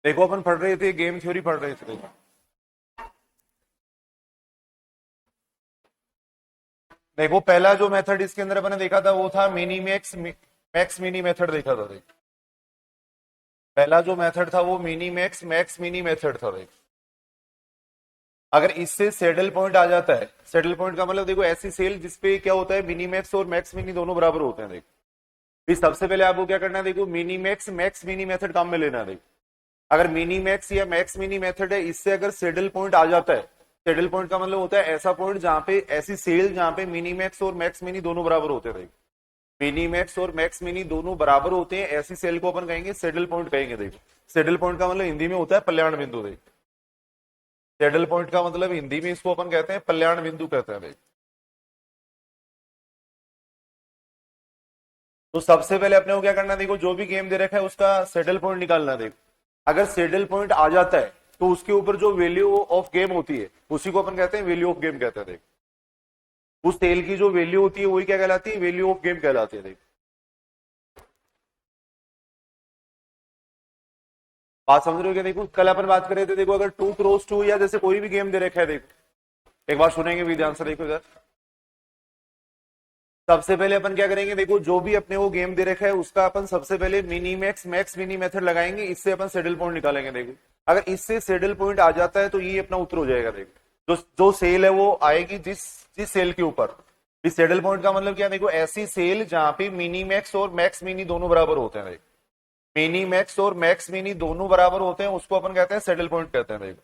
देखो अपन पढ़ रहे थे, गेम थ्योरी पढ़ रहे थे। देखो पहला जो मेथड इसके अंदर अपन ने देखा था वो था mini max max mini method देखा था। देख पहला जो मेथड था वो mini max max mini method था। देख अगर इससे सेडल पॉइंट आ जाता है, सेडल पॉइंट का मतलब देखो ऐसी सेल जिसपे क्या होता है, मिनी मैक्स और मैक्स मिनी दोनों बराबर होते हैं। देख फिर सबसे पहले आपको क्या करना है, देखो mini max max mini method काम में लेना है। देख अगर मिनी मैक्स या मैक्स मिनी मेथड है, इससे अगर सेडल पॉइंट आ जाता है, सेडल पॉइंट का मतलब होता है ऐसा पॉइंट जहां पे ऐसी सेल जहां पे मिनी मैक्स और मैक्स मिनी दोनों बराबर होते हैं। मिनी मैक्स और मैक्स मिनी दोनों बराबर होते हैं, ऐसी सेल को अपन कहेंगे सेडल पॉइंट कहेंगे। देखो सेडल पॉइंट का मतलब हिंदी में होता है कल्याण बिंदु। देख सेडल पॉइंट का मतलब हिंदी में इसको अपन कहते हैं कल्याण बिंदु कहते हैं। देख तो सबसे पहले अपने को क्या करना है, देखो जो भी गेम दे रखा है उसका सेडल पॉइंट निकालना है। देखो अगर सेडल पॉइंट आ जाता है तो उसके ऊपर जो वैल्यू ऑफ गेम होती है उसी को अपन कहते हैं वैल्यू ऑफ गेम कहते हैं। देख उस सेल की जो वैल्यू होती है वही क्या कहलाती है, वैल्यू ऑफ गेम कहलाती है। देख बात समझ रहे हो क्या? देखो कल अपन बात कर रहे थे, देखो अगर 2x2 या जैसे कोई भी गेम दे रखा है, देखो एक बार सुनेंगे भी ध्यान से। देखो इधर सबसे पहले अपन क्या करेंगे, देखो जो भी अपने वो गेम दे रखा है उसका अपन सबसे पहले mini max max mini method लगाएंगे, इससे अपन सेडल पॉइंट निकालेंगे। देखो अगर इससे सेडल पॉइंट आ जाता है तो ये अपना उत्तर हो जाएगा। देखो जो जो सेल है वो आएगी जिस जिस सेल के ऊपर, इस सेडल पॉइंट का मतलब क्या, देखो ऐसी सेल जहां पे मिनी मैक्स और मैक्स मिनी दोनों बराबर होते हैं। मिनी मैक्स और मैक्स मिनी दोनों बराबर होते हैं, उसको अपन कहते हैं सेटल पॉइंट कहते हैं। देखो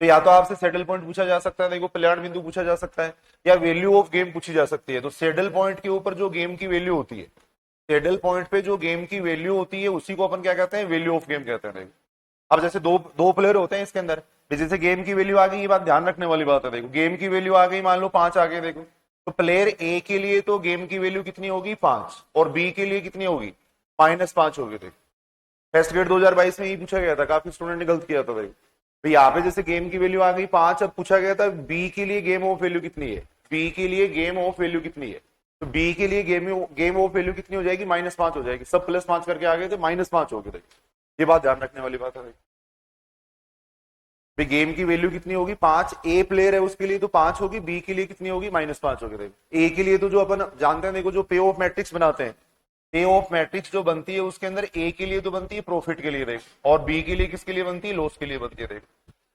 तो या तो आपसे सेटल पॉइंट पूछा जा सकता है, देखो कल्याण बिंदु पूछा जा सकता है, या वैल्यू ऑफ गेम पूछी जा सकती है। तो सेडल पॉइंट के ऊपर जो गेम की वैल्यू होती है, सेडल पॉइंट पे जो गेम की वैल्यू होती है उसी को अपन क्या कहते हैं, वैल्यू ऑफ गेम कहते हैं। देखो अब जैसे दो दो प्लेयर होते हैं इसके अंदर, जैसे गेम की वैल्यू आ गई, ये बात ध्यान रखने वाली बात है। देखो गेम की वैल्यू आ गई, मान लो 5 आ गए। देखो तो प्लेयर ए के लिए तो गेम की वैल्यू कितनी होगी, 5, और बी के लिए कितनी होगी, -5 होगी। देखो टेस्ट ग्रेड 2022 में ही पूछा गया था, काफी स्टूडेंट ने गलत किया था। भाई तो यहाँ पे जैसे गेम की वैल्यू आ गई 5, अब पूछा गया था बी के लिए गेम ऑफ वैल्यू कितनी है, बी के लिए गेम ऑफ वैल्यू कितनी है। तो बी के लिए गेम ऑफ वैल्यू कितनी हो जाएगी, -5 हो जाएगी। सब +5 करके आ गए थे, -5 हो गए थे। ये बात ध्यान रखने वाली बात है। भाई गेम की वैल्यू कितनी होगी, 5, ए प्लेयर है उसके लिए तो 5 होगी, बी के लिए कितनी होगी, -5 होगी। देखो ए के लिए तो जो अपन जानते हैं, देखो जो पे ऑफ मैट्रिक्स बनाते हैं, पे ऑफ मैट्रिक्स जो बनती है उसके अंदर ए के लिए तो बनती है प्रॉफिट के लिए। देख और बी के लिए किसके लिए बनती है, लॉस के लिए बनती है। देख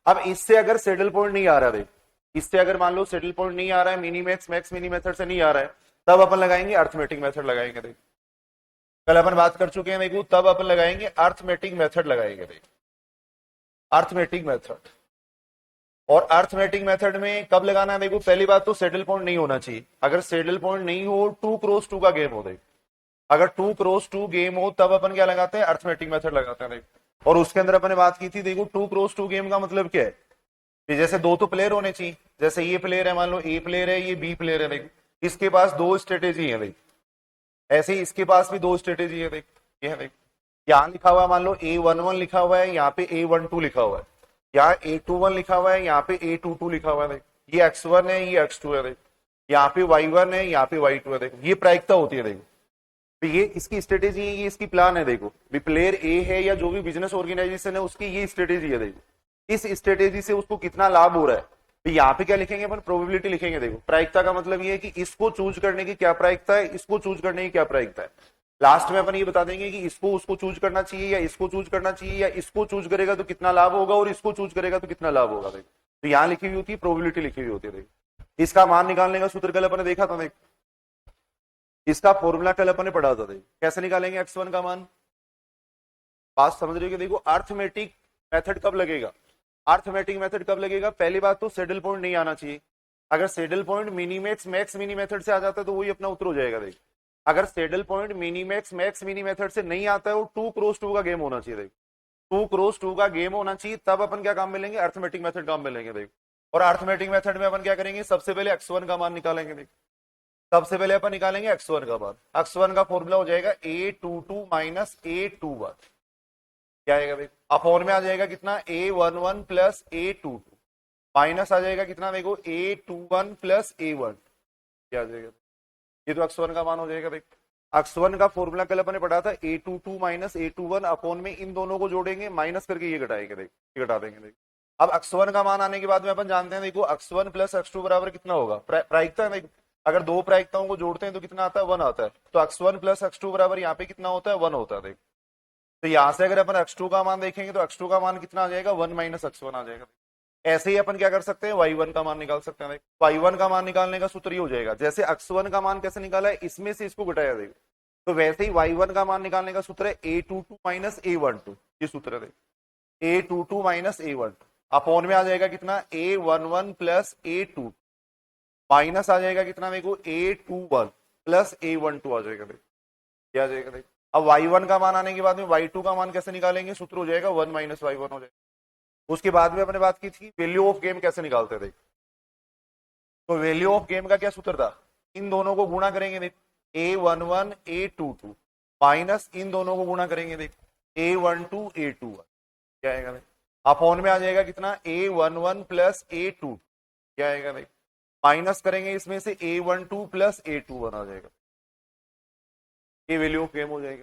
अब इससे अगर सेटल पॉइंट नहीं आ रहा, देख इससे अगर मान लो सेटल पॉइंट नहीं आ रहा है, mini max max mini method से नहीं आ रहा है, तब अपन लगाएंगे अर्थमेटिक मेथड लगाएंगे। देख कल अपन बात कर चुके हैं, देखो तब अपन लगाएंगे अर्थमेटिक मेथड लगाएंगे। देख अर्थमेटिक मेथड, और अर्थमेटिक मेथड में कब लगाना है, देखो पहली बात तो सेटल पॉइंट नहीं होना चाहिए। अगर सेटल पॉइंट नहीं हो, 2x2 का गेम हो, देख अगर 2x2 गेम हो तब अपन क्या लगाते हैं, अर्थमेटिक मेथड लगाते हैं। देख और उसके अंदर अपन ने बात की थी, देखो 2x2 गेम का मतलब क्या है कि जैसे दो तो प्लेयर होने चाहिए, जैसे ये प्लेयर है, मान लो ए प्लेयर है, ये बी प्लेयर है। देख इसके पास दो स्ट्रेटेजी है। देख ऐसे ही इसके पास भी दो स्ट्रेटेजी है। देख ये है, देख यहाँ लिखा हुआ है, मान लो A11 लिखा हुआ है, यहाँ पे A12 लिखा हुआ है, यहाँ A21 लिखा हुआ है, यहाँ पे A22 लिखा हुआ है। देख ये X1 है, ये X2 है। देख यहाँ पे Y1 है, यहाँ पे Y2 है। देखो ये प्रायिकता होती है। देखो तो ये इसकी स्ट्रेटेजी है, ये इसकी प्लान है। देखो भी प्लेयर ए है या जो भी बिजनेस ऑर्गेनाइजेशन है उसकी ये स्ट्रेटेजी है। देखो इस स्ट्रेटेजी से उसको कितना लाभ हो रहा है, तो यहाँ पे क्या लिखेंगे अपन, प्रोबेबिलिटी लिखेंगे। देखो प्रायिकता का मतलब ये है कि इसको चूज करने की क्या प्रायिकता है, इसको चूज करने की क्या प्रायिकता है। लास्ट में अपन ये बता देंगे कि इसको उसको चूज करना चाहिए या इसको चूज करना चाहिए, या इसको चूज करेगा तो कितना लाभ होगा और इसको चूज करेगा तो कितना लाभ होगा। देखो तो यहाँ लिखी हुई होती है, प्रोबेबिलिटी लिखी हुई होती है। देखो इसका मान निकालने का सूत्र कल अपन ने देखा था। देखो इसका फॉर्मूला कल अपन ने पढ़ा था। देखो कैसे निकालेंगे x1 का मान, बात समझ रही है? देखो अर्थमेटिक मेथड कब लगेगा, अर्थमेटिक मेथड कब लगेगा, पहली बात तो सेडल पॉइंट नहीं आना चाहिए। अगर saddle point mini max max mini method से आ जाता है तो वही अपना उत्तर हो जाएगा। देख अगर saddle point mini max max mini method से नहीं आता है, वो 2x2 का गेम होना चाहिए। देख 2x2 का गेम होना चाहिए, तब अपन क्या काम में लेंगे, अर्थमेटिक मेथड काम में लेंगे। देख और अर्थमेटिक मेथड में अपन क्या करेंगे, सबसे पहले x1 का मान निकालेंगे। देख सबसे पहले अपन निकालेंगे x1 का मान, x1 का फॉर्मूला हो जाएगा A22 माइनस A21, क्या आएगा देख अपॉन में आ जाएगा कितना, A11 प्लस A22 माइनस आ जाएगा कितना, देखो A21 प्लस A1, क्या आ जाएगा, ये तो x1 का मान हो जाएगा। देख x1 का फॉर्मूला कल अपन ने पढ़ा था a22 माइनस a21 अपॉन में इन दोनों को जोड़ेंगे माइनस करके ये घटाएंगे, देख ये घटा देंगे। देख अब x1 का मान आने के बाद में अपन जानते हैं, देखो x1 प्लस x2 बराबर कितना होगा, प्रायिकता है। देख अगर दो प्रायिकताओं को जोड़ते हैं तो कितना आता है, 1 आता है। तो x1 प्लस x2 बराबर यहाँ पे कितना होता है, 1 होता है। देख तो यहां से अगर अपन x2 का मान देखेंगे तो x2 का मान कितना आ जाएगा, 1 माइनस x1 आ जाएगा। ऐसे ही अपन क्या कर सकते हैं, y1 का मान निकाल सकते हैं। y1 का मान निकालने का सूत्र ही हो जाएगा, जैसे x1 का मान कैसे निकाला है, इसमें से इसको घटाया देगा, तो वैसे ही y1 का मान निकालने का सूत्र है a22 माइनस a12, ये सूत्र है a22 माइनस a12 अपॉन में आ जाएगा कितना, a11 प्लस a2 माइनस आ जाएगा कितना, देखो a21 प्लस a12 आ जाएगा। देख क्या आ जाएगा, देख अब y1 का मान आने के बाद में y2 का मान कैसे निकालेंगे, सूत्र हो जाएगा 1 माइनस y1 हो जाएगा। उसके बाद में अपने बात की थी वैल्यू ऑफ गेम कैसे निकालते थे, तो वैल्यू ऑफ गेम का क्या सूत्र था, इन दोनों को गुणा करेंगे। देख a11 a22 माइनस इन दोनों को गुणा करेंगे, देख a12 a21 क्या आएगा, देख अपॉन में आ जाएगा कितना, a11 प्लस a2 क्या आएगा, देख माइनस करेंगे इसमें से a12 प्लस a21 आ जाएगा, ये वैल्यू ऑफ गेम हो जाएगी।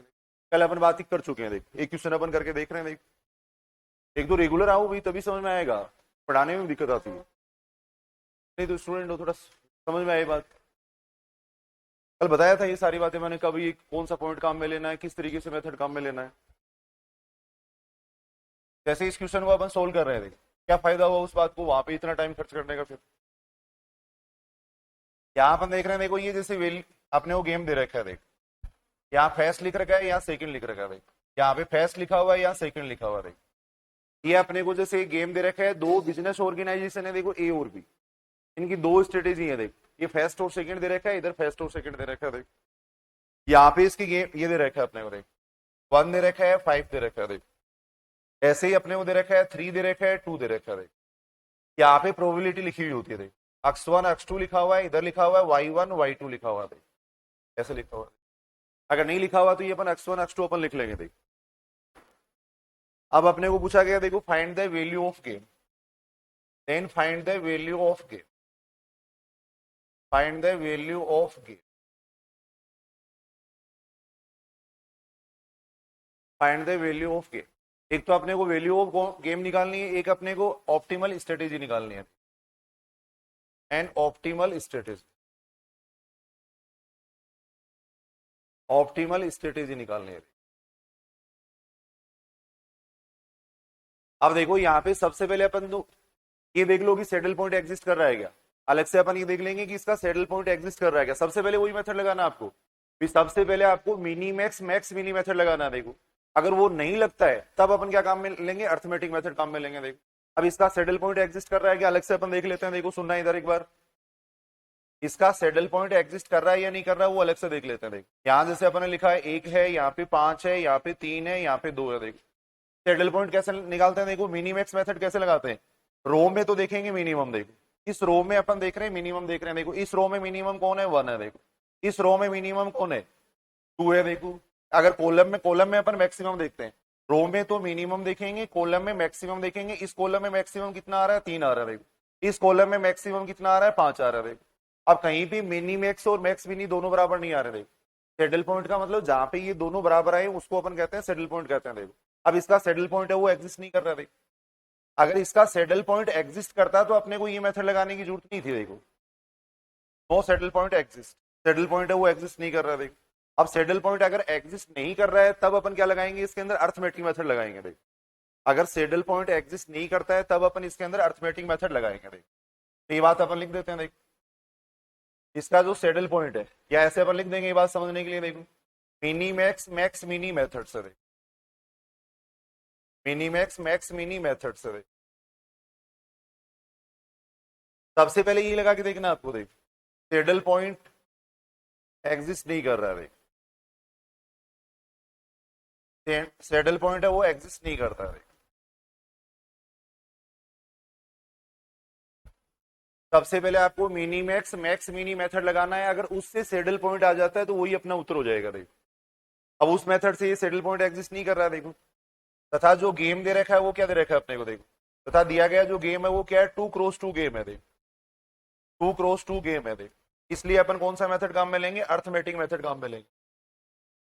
कल अपन बात ही कर चुके हैं, देख एक क्वेश्चन अपन करके देख रहे हैं। देख एक तो रेगुलर आओ भाई, तभी समझ में आएगा, पढ़ाने में दिक्कत आती है, नहीं तो स्टूडेंट हो थोड़ा समझ में आए बात। कल बताया था ये सारी बातें मैंने, कभी कौन सा पॉइंट काम में लेना है, किस तरीके से मेथड काम में लेना है। जैसे इस क्वेश्चन को अपन सोल्व कर रहे थे, क्या फायदा हुआ उस बात को, वहां पे इतना टाइम खर्च करने का। फिर यहाँ अपन देख रहे हैं, देखो ये जैसे वैल्यू अपने वो गेम दे रखा है, देख यहाँ फर्स्ट लिख रखा है, यहाँ सेकंड लिख रखा है। देख यहाँ पे फर्स्ट लिखा हुआ है, यहाँ सेकंड लिखा हुआ है। देख ये अपने को जैसे गेम दे रखा है, दो बिजनेस ऑर्गेनाइजेशन है, देखो ए और बी, इनकी दो स्ट्रेटेजी है। देख ये फर्स्ट और सेकंड दे रखा है, इधर फर्स्ट और सेकंड दे रखा है। देख यहाँ पे इसकी गेम ये दे रखा है अपने को, देख 1 दे रखा है, 5 दे रखा है। देख ऐसे ही अपने को दे रखा है 3 दे रखा है, 2 दे रखा है। देख यहाँ पे प्रोबेबिलिटी लिखी हुई होती है, देख x1 x2 लिखा हुआ है, इधर लिखा हुआ है y1 y2 लिखा हुआ है। देख ऐसे लिखा हुआ है, अगर नहीं लिखा हुआ तो ये अपन x1 x2 अपन लिख लेंगे। देख अब अपने को पूछा गया, देखो find the value of game, then find the value of game, find the value of game, find the value of game. एक तो अपने को वैल्यू ऑफ गेम निकालनी है, एक अपने को ऑप्टिमल स्ट्रेटेजी निकालनी है, and optimal strategy, optimal strategy निकालनी है। अब देखो यहाँ पे सबसे पहले अपन तो ये देख लो कि सैडल पॉइंट एग्जिस्ट कर रहा है क्या, अलग से अपन ये देख लेंगे कि इसका सैडल पॉइंट एग्जिस्ट कर रहा है क्या। सबसे पहले वही मेथड लगाना आपको, सबसे पहले आपको mini max max mini method लगाना है। देखो अगर वो नहीं लगता है तब अपन क्या काम में लेंगे, अर्थमेटिक मेथड काम में लेंगे। देखो अब इसका सैडल पॉइंट एग्जिस्ट कर रहा है क्या, अलग से अपन देख लेते हैं। देखो सुनना इधर एक बार, इसका सैडल पॉइंट एग्जिस्ट कर रहा है या नहीं कर रहा है वो अलग से देख लेते हैं। देखो यहाँ जैसे अपन ने लिखा है 1 है, यहाँ पे 5 है, यहाँ पे 3 है, यहाँ पे 2 है। देखो सैडल पॉइंट कैसे निकालते हैं, देखो मिनीमैक्स मेथड कैसे लगाते हैं, रो में तो देखेंगे मिनिमम। देखो इस रो में अपन देख रहे हैं मिनिमम देख रहे हैं, देखो इस रो में मिनिमम कौन है, 1 है। देखो इस रो में मिनिमम कौन है, 2 है। देखो अगर कॉलम में अपन मैक्सिमम देखते हैं, रो में तो मिनिमम देखेंगे, कॉलम में मैक्सिमम देखेंगे। इस कॉलम में मैक्सिमम कितना आ रहा है, 3 आ रहा है। देखो इस कॉलम में मैक्सिमम कितना आ रहा है, 5 आ रहा है। देखो अब कहीं भी मिनी मैक्स और मैक्स मिनी दोनों बराबर नहीं आ रहे। देखो सैडल पॉइंट का मतलब जहां पे ये दोनों बराबर आए उसको अपन कहते हैं सैडल पॉइंट कहते हैं। देखो अब इसका सैडल पॉइंट है वो एग्जिस्ट नहीं कर रहा। देखो अगर इसका सैडल पॉइंट एग्जिस्ट करता तो अपने को ये मेथड लगाने की जरूरत नहीं थी। देखो no saddle point exist, saddle point है वो एग्जिस्ट नहीं कर रहा है। देखो अब सैडल पॉइंट अगर एग्जिस्ट नहीं कर रहा है तब अपन क्या लगाएंगे, इसके अंदर अर्थमेटिक मेथड लगाएंगे। देखो अगर सैडल पॉइंट एग्जिस्ट नहीं करता है तब अपन इसके अंदर अर्थमेटिक मेथड लगाएंगे। देखो ये बात अपन लिख देते हैं। देखो इसका जो सैडल पॉइंट है, या ऐसे अपन लिख देंगे ये बात समझने के लिए। देखो mini max max mini method से, देखो mini max max mini method से। देखो सबसे पहले ये लगा के देखना आपको, देखो सैडल पॉइंट एग्जिस्ट नहीं कर रहा है। देखो सैडल पॉइंट है वो एग्जिस्ट नहीं करता है। सबसे पहले आपको mini max max mini method लगाना है, अगर उससे सैडल पॉइंट आ जाता है तो वही अपना उत्तर हो जाएगा। देखो अब उस मेथड से ये सैडल पॉइंट एग्जिस्ट नहीं कर रहा है। देखो तथा जो गेम दे रखा है वो क्या दे रखा है अपने को, देखो तथा दिया गया जो गेम है वो क्या है, 2x2 गेम है। देखो 2x2 गेम है। देखो इसलिए अपन कौन सा मेथड काम में लेंगे, अर्थमेटिक मेथड काम में लेंगे।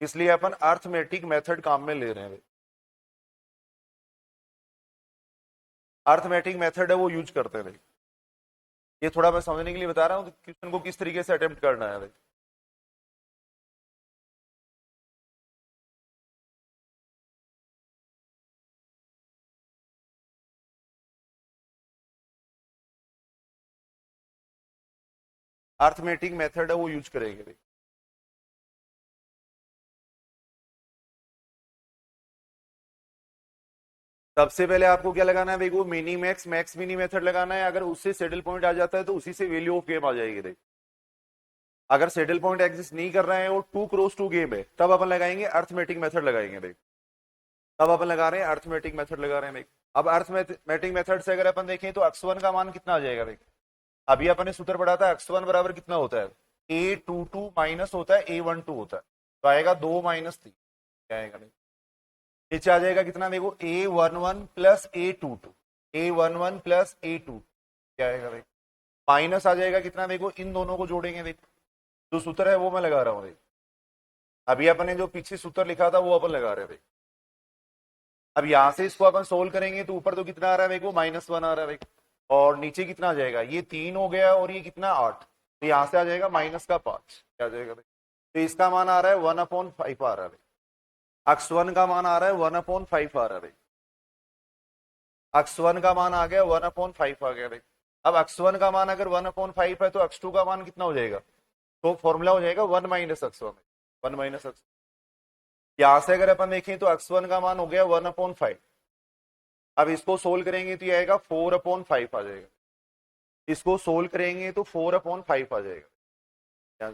इसलिए अपन अर्थमेटिक मेथड काम में ले रहे हैं। अर्थमेटिक मेथड है वो यूज करते हैं। ये थोड़ा मैं समझने के लिए बता रहा हूँ क्वेश्चन को किस तरीके से अटेम्प्ट करना है। अर्थमेटिक मेथड है वो यूज करेंगे। सबसे पहले आपको क्या लगाना है, देखो mini max max mini method लगाना है। अगर उससे सेटल पॉइंट आ जाता है तो उसी से वैल्यू ऑफ गेम आ जाएगी। देखो अगर सेटल पॉइंट एग्जिस्ट नहीं कर रहे हैं और टू क्रॉस टू गेम है, तब अपन लगाएंगे अर्थमेटिक मेथड लगाएंगे। देख तब अपन लगा रहे हैं अर्थमेटिक मेथड लगा रहे हैं। देख अब अर्थमेटिक मेथड से अगर अपन देखें तो x1 का मान कितना आ जाएगा। देख अभी अपन ने सूत्र पढ़ा था x1 बराबर कितना होता है, a22 माइनस होता है a12 होता है, तो आएगा 2 - 3 क्या आएगा। नीचे आ जाएगा कितना, देखो a11 plus a22, a11 plus a2 क्या आएगा। देखो माइनस आ जाएगा कितना, देखो इन दोनों को जोड़ेंगे। देखो जो सूत्र है वो मैं लगा रहा हूँ। देखो अभी अपन ने जो पीछे सूत्र लिखा था वो अपन लगा रहे थे। अब यहां से इसको अपन सोल्व करेंगे तो ऊपर तो कितना आ रहा है, देखो -1 आ रहा है। देखो और नीचे कितना आ जाएगा, ये 3 हो गया और ये कितना 8, तो यहां से आ जाएगा -5 क्या आ जाएगा। तो इसका मान आ रहा है 1/5 आ रहा है। x1 का मान आ रहा है 1/5 आ रहा है। x1 का मान आ गया 1/5 आ गया। देख अब x1 का मान अगर 1/5 है तो x2 का मान कितना हो जाएगा, तो फॉर्मूला हो जाएगा 1 - x1, 1 - x। यहां से अगर अपन देखें तो x1 का मान हो गया 1/5। अब इसको सोल्व करेंगे तो ये आएगा 4/5 आ जाएगा। इसको सोल्व करेंगे तो 4/5 आ जाएगा।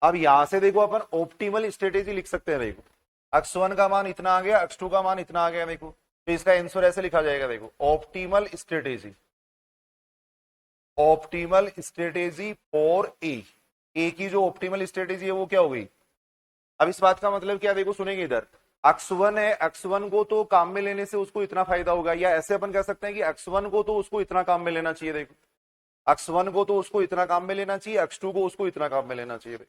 अब यहां से देखो अपन ऑप्टिमल स्ट्रेटेजी लिख सकते हैं। देखो x1 का मान इतना आ गया, x2 का मान इतना आ गया। देखो तो इसका आंसर ऐसे लिखा जाएगा, देखो optimal strategy, optimal strategy for a की जो ऑप्टिमल स्ट्रेटेजी है वो क्या हो गई। अब इस बात का मतलब क्या, देखो सुनेंगे इधर x1 है, x1 को तो काम में लेने से उसको इतना फायदा होगा, या ऐसे अपन कह सकते हैं कि x1 को तो उसको इतना काम में लेना चाहिए। देखो x1 को तो उसको इतना काम में लेना चाहिए, x2 को उसको इतना काम में लेना चाहिए।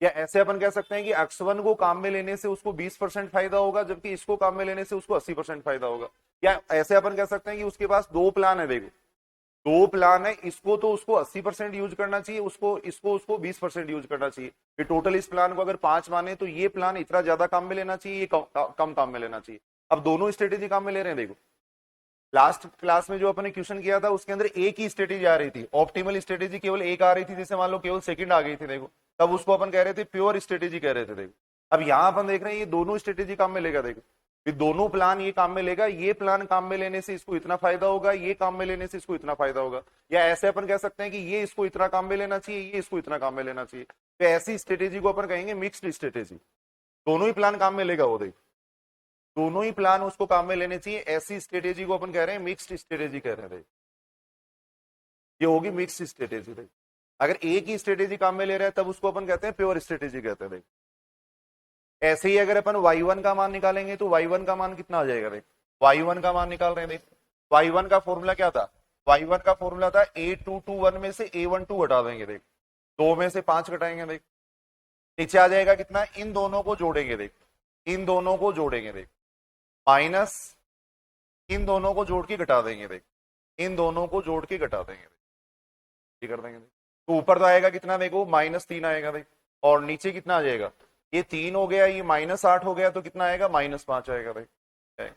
या ऐसे अपन कह सकते हैं कि x1 को काम में लेने से उसको 20% फायदा होगा, जबकि इसको काम में लेने से उसको 80% फायदा होगा। या ऐसे अपन कह सकते हैं कि उसके पास दो प्लान है। देखो दो प्लान है, इसको तो उसको 80% यूज करना चाहिए, उसको इसको उसको 20% यूज करना चाहिए। ये टोटल इस प्लान को अगर 5 माने तो ये प्लान इतना ज्यादा काम में लेना चाहिए, ये कम काम में लेना चाहिए। अब दोनों स्ट्रेटेजी काम में ले रहे हैं। देखो लास्ट क्लास में जो अपने क्वेश्चन किया था उसके अंदर एक ही स्ट्रेटेजी आ रही थी, ऑप्टिमल स्ट्रेटेजी केवल एक आ रही थी, जैसे मान लो केवल सेकंड आ गई थी। देखो तब उसको अपन कह रहे थे प्योर स्ट्रेटेजी कह रहे थे। देखो अब यहां अपन देख रहे हैं ये दोनों स्ट्रेटेजी काम में लेगा। देखो ये दोनों प्लान ये काम में लेगा, ये प्लान काम में लेने से इसको इतना फायदा होगा, ये काम में लेने से इसको इतना फायदा होगा। या ऐसे अपन कह सकते हैं कि ये इसको इतना काम में लेना चाहिए, ये इसको इतना काम में लेना चाहिए। तो ऐसी स्ट्रेटेजी को अपन कहेंगे मिक्स्ड स्ट्रेटेजी। दोनों ही प्लान काम में लेगा वो। देखो दोनों ही प्लान उसको काम में लेने चाहिए, ऐसी स्ट्रेटेजी को अपन कह रहे हैं मिक्स्ड स्ट्रेटेजी कह रहे हैं। ये होगी मिक्स्ड स्ट्रेटेजी। अगर एक ही स्ट्रेटेजी काम में ले रहा है तब उसको अपन कहते हैं प्योर स्ट्रेटेजी कहते हैं। ऐसे ही अगर अपन y1 का मान निकालेंगे तो y1 का मान कितना आ जाएगा। देख y1 का मान निकाल रहे हैं। देख y1 का फॉर्मूला क्या था, y1 का फॉर्मूला था a221 में से a12 घटा देंगे। देख 2 में से 5 घटाएंगे। देख नीचे आ जाएगा कितना, इन दोनों को जोड़ेंगे। देख इन दोनों को जोड़ेंगे। देख माइनस इन दोनों को जोड़ के घटा देंगे। देख इन दोनों को जोड़ के घटा देंगे। ये कर देंगे। तो ऊपर तो आएगा कितना, देखो -3 आएगा। देख और नीचे कितना आ जाएगा, ये 3 हो गया, ये -8 हो गया, तो कितना आएगा -5 आएगा। देख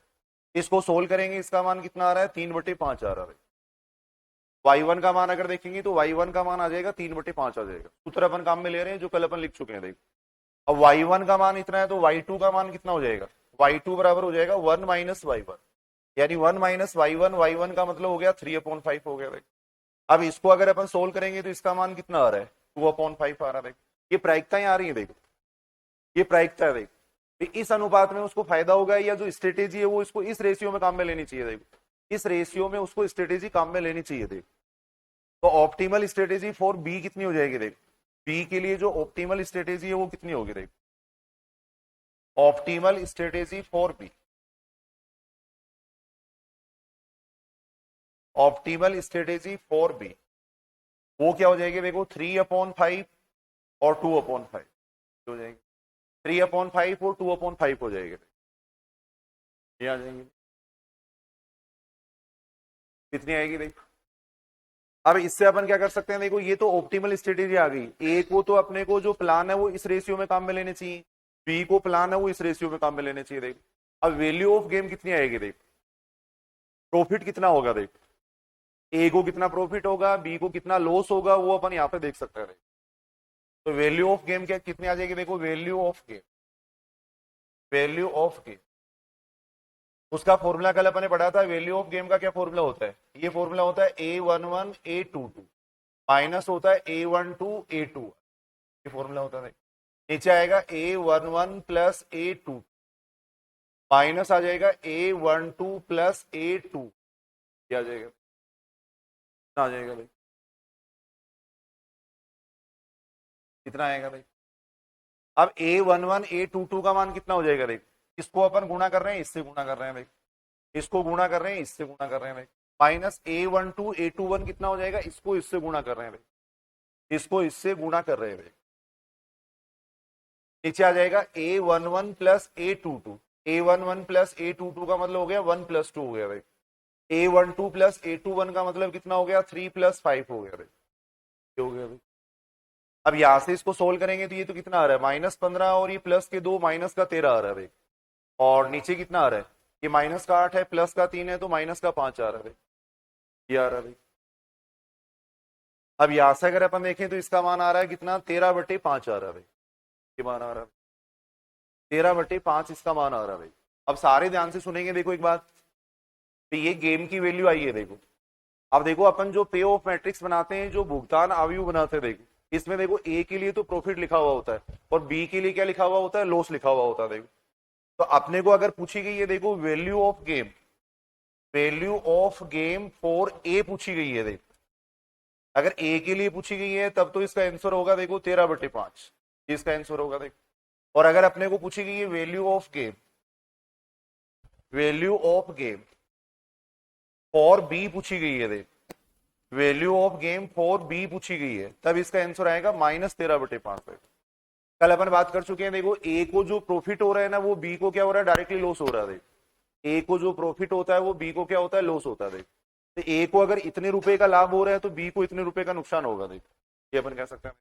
इसको सोल्व करेंगे, इसका मान कितना आ रहा है 3/5 आ रहा है। y1 का मान अगर देखेंगे तो y1 का मान आ जाएगा 3/5 आ जाएगा। सूत्र अपन काम में ले रहे हैं जो कल अपन लिख चुके हैं। देख अब y1 का मान इतना है तो y2 का मान कितना हो जाएगा, y2 बराबर हो जाएगा 1 - y1, यानी 1 - y1, y1 का मतलब हो गया 3/5 हो गया। देख अब इसको अगर अपन सोल्व करेंगे तो इसका मान कितना आ रहा है 2/5 आ रहा है। ये प्रायिकताएं आ रही है। देखो ये प्रायिकता है। देख इस अनुपात में उसको फायदा होगा, या जो स्ट्रेटेजी है वो इसको इस रेशियो में काम में लेनी चाहिए। देखो इस रेशियो में उसको स्ट्रेटेजी काम में लेनी चाहिए। देख तो ऑप्टिमल स्ट्रेटेजी फॉर बी कितनी हो जाएगी। देख बी के लिए जो ऑप्टिमल स्ट्रेटेजी है वो कितनी होगी। देख optimal strategy for B, optimal strategy for B वो क्या हो जाएगी, देखो 3/5 और 2/5 हो जाएंगे, 3/5 और 2/5 हो जाएंगे, ये आ जाएंगे। कितनी आएगी देखो। अब इससे अपन क्या कर सकते हैं, देखो ये तो ऑप्टिमल स्ट्रेटेजी आ गई। ए को तो अपने को जो प्लान है वो इस रेशियो में काम में लेने चाहिए, बी को प्लान है वो इस रेशियो में काम में लेने चाहिए। देखो अब वैल्यू ऑफ गेम कितनी आएगी, देखो प्रॉफिट कितना होगा, देखो ए को कितना प्रॉफिट होगा, बी को कितना लॉस होगा, वो अपन यहाँ पे देख सकते हैं। तो वैल्यू ऑफ गेम क्या कितनी आ जाएगी, देखो value of game, value of game उसका फॉर्मूला कल अपने पढ़ा था। वैल्यू ऑफ गेम का क्या फॉर्मूला होता है, ये फॉर्मूला होता है A11 A22 माइनस होता है A12 A2, ये फॉर्मूला होता है। नीचे आएगा A11 प्लस A2 माइनस आ जाएगा A12 प्लस A2, क्या आ जाएगा, आ जाएगा भाई, कितना आएगा भाई। अब A11 A22 का मान कितना हो जाएगा, देख इसको अपन गुणा कर रहे हैं, इससे गुणा कर रहे हैं भाई, इसको गुणा कर रहे हैं, इससे गुणा कर रहे हैं भाई। माइनस A12 A21 कितना हो जाएगा, इसको इससे गुणा कर रहे हैं भाई, इसको इससे गुणा कर रहे हैं भाई। नीचे आ जाएगा A11 plus A22, A11 plus A22 का मतलब हो गया 1 प्लस 2 हो गया भाई। A12 प्लस A21 का मतलब कितना हो गया, 3 प्लस 5 हो गया भाई, ये हो गया भाई। अब यहां से इसको सोल्व करेंगे तो ये तो कितना आ रहा है -15 और ये प्लस के 2 माइनस का 13 आ रहा है भाई। और नीचे कितना आ रहा है, ये माइनस का 8 है प्लस का 3 है तो माइनस का 5 आ रहा है भाई, ये आ रहा है भाई। अब यहां से अगर अपन देखें तो इसका मान आ रहा है कितना, 13/5 आ रहा है भाई, ये मान आ रहा है 13/5 इसका मान आ रहा है भाई। अब सारे ध्यान से सुनेंगे, देखो एक बात, तो ये गेम की वैल्यू आई है देखो। अब देखो अपन जो पे ऑफ मैट्रिक्स बनाते हैं, जो भुगतान आयु बनाते हैं, देखो इसमें देखो ए के लिए तो प्रॉफिट लिखा हुआ होता है और बी के लिए क्या लिखा हुआ होता है, लॉस लिखा हुआ होता है। देखो तो अपने को अगर पूछी गई है, देखो value of game, value of game for a पूछी गई है, देखो अगर ए के लिए पूछी गई है तब तो इसका आंसर होगा देखो 13/5, इसका आंसर होगा देखो। और अगर अपने को पूछी गई है value of game, value of game for B पूछी गई है, देखो value of game for B पूछी गई है, तब इसका आंसर आएगा -13/5। कल अपन बात कर चुके हैं, देखो ए को जो प्रॉफिट हो रहा है ना, वो बी को क्या हो रहा है, डायरेक्टली लॉस हो रहा है। देखो ए को जो प्रॉफिट होता है वो बी को क्या होता है, लॉस होता है। देखो तो ए को अगर इतने रुपए का लाभ हो रहा है तो बी को इतने रुपए का नुकसान होगा। देखो ये अपन कह सकते हैं।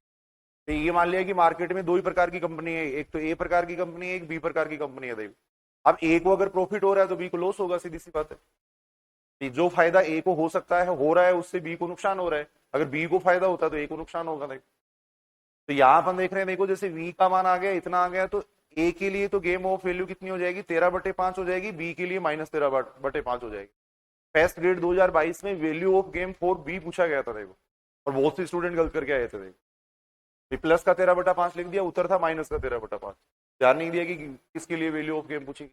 तो ये मान लिया कि मार्केट में दो ही प्रकार की कंपनी है, एक तो ए प्रकार की कंपनी है, एक बी प्रकार की कंपनी है। देखो अब ए को अगर प्रॉफिट हो रहा है तो बी को लॉस होगा, सीधी सी बात है। जो फायदा ए को हो सकता है, हो रहा है, उससे बी को नुकसान हो रहा है। अगर बी को फायदा होता है तो ए को नुकसान होगा। देखो तो यहां अपन देख रहे हैं, देखो जैसे वी का मान आ गया, इतना आ गया, तो ए के लिए तो गेम ऑफ वैल्यू कितनी हो जाएगी, 13/5 हो जाएगी, बी के लिए -13/5 हो जाएगी। फेस्ट ग्रेड 2022 में value of game for B पूछा गया था, देखो और बहुत से स्टूडेंट गलत करके आए थे। देखो प्लस का 13/5 लिख दिया, उत्तर था माइनस का 13/5, ध्यान नहीं दिया कि किसके लिए वैल्यू ऑफ गेम पूछी।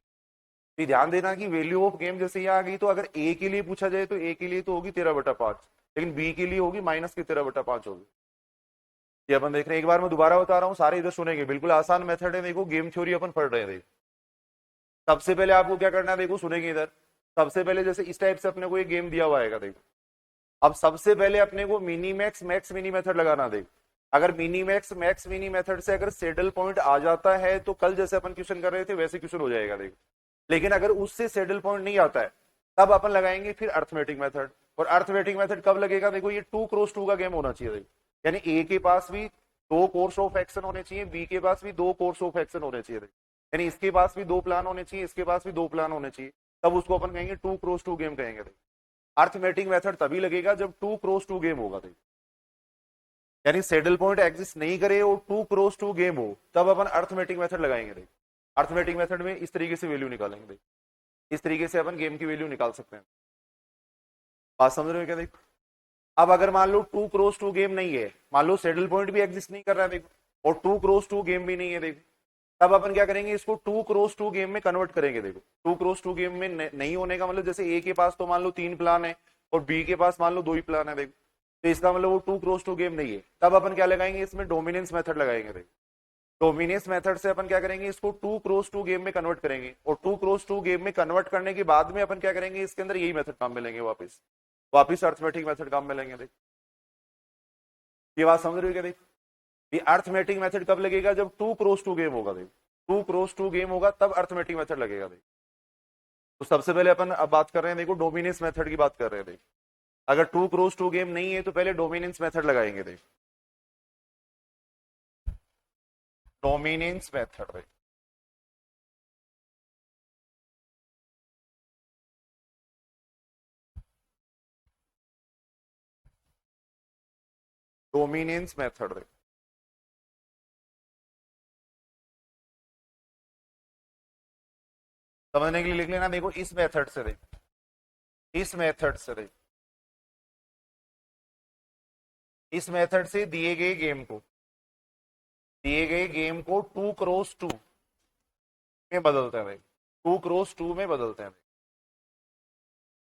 ध्यान देना कि वैल्यू ऑफ गेम जैसे ये आ गई, तो अगर ए के लिए पूछा जाए तो ए के लिए तो होगी 13/5, लेकिन बी के लिए होगी -13/5 होगी। ये अपन देख रहे हैं, एक बार मैं दोबारा बता रहा हूँ, सारे इधर सुनेंगे, बिल्कुल आसान मेथड है। देखो गेम थ्योरी अपन पढ़ रहे हैं। देखो सबसे पहले आपको क्या करना है, देखो सुनेंगे इधर। सबसे पहले जैसे इस टाइप से अपने को एक गेम दिया हुआ है, देखो अब सबसे पहले अपने को mini max max mini method लगाना। देखो अगर mini max max mini method से अगर सेडल पॉइंट आ जाता है तो कल जैसे अपन क्वेश्चन कर रहे थे वैसे क्वेश्चन हो जाएगा। देखो लेकिन अगर उससे सेडल पॉइंट नहीं आता है तब अपन लगाएंगे फिर अर्थमेटिक मेथड। और अर्थमेटिक मेथड कब लगेगा, देखो ये 2x2 का गेम होना चाहिए। देखो यानी ए के पास भी 2 कोर्स ऑफ एक्शन होने चाहिए, बी के पास भी 2 कोर्स ऑफ एक्शन होने चाहिए। यानी इसके पास भी 2 प्लान होने चाहिए, इसके पास भी 2 प्लान होने चाहिए, तब उसको अपन कहेंगे 2x2 गेम कहेंगे। अर्थमेटिक मेथड तभी लगेगा जब 2x2 गेम होगा। यानी सेडल पॉइंट एग्जिस्ट नहीं करे और 2x2 गेम हो, तब अपन अर्थमेटिक मेथड लगाएंगे। अर्थमेटिक मेथड में इस तरीके से वैल्यू निकालेंगे, इस तरीके से अपन गेम की वैल्यू निकाल सकते हैं। बात समझ रहे हो क्या? देखो अब अगर मान लो 2x2 गेम नहीं है, मान लो सेडल पॉइंट भी एग्जिस्ट नहीं कर रहा है, देखो और 2x2 गेम भी नहीं है, देखो तब अपन क्या करेंगे, इसको 2x2 गेम में कन्वर्ट करेंगे। देखो 2x2 गेम में नहीं होने का मतलब जैसे ए के पास तो मान लो 3 प्लान है और बी के पास मान लो 2 ही प्लान है, देखो तो इसका मतलब वो 2x2 गेम नहीं है। तब अपन क्या लगाएंगे, इसमें डोमिनेंस मेथड लगाएंगे। देखो डोमिनेंस मेथड से अपन क्या करेंगे, इसको 2x2 गेम में कन्वर्ट करेंगे और 2x2 गेम में कन्वर्ट करने के बाद में अपन क्या करेंगे, इसके अंदर यही मेथड काम में लेंगे, वापिस अर्थमेटिक मेथड काम में लेंगे। देख ये बात समझ रही हो क्या? देख ये अर्थमेटिक मेथड कब लगेगा? जब 2 क्रॉस 2 गेम होगा। देखो 2 क्रॉस 2 गेम होगा तब अर्थमेटिक मेथड लगेगा। देखो तो सबसे पहले अपन अब बात कर रहे हैं, देखो डोमिनेंस मेथड की बात कर रहे हैं। देखो अगर 2 क्रॉस 2 गेम नहीं है तो पहले डोमिनेंस मेथड लगाएंगे। देखो डोमिनेंस मेथड, डोमिनेंस मेथड समझने के लिए लिख लेना। देखो इस मेथड से, देखो इस मेथड से, देखो इस मेथड से दिए गए गेम को 2 क्रॉस 2 में बदलते हैं। 2 क्रॉस 2 में बदलते हैं।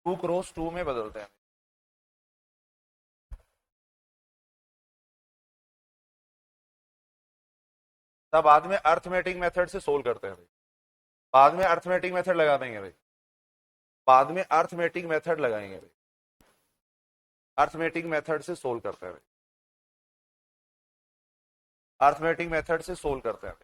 2 क्रॉस 2 में बदलते हैं। तब बाद में अर्थमेटिक मेथड से सोल्व करते हैं। बाद में अर्थमेटिक मेथड लगा देंगे भाई। बाद में अर्थमेटिक मेथड लगाएंगे भाई। अर्थमेटिक मेथड से सोल्व करते हैं। अर्थमेटिक मेथड से सोल्व करते हैं।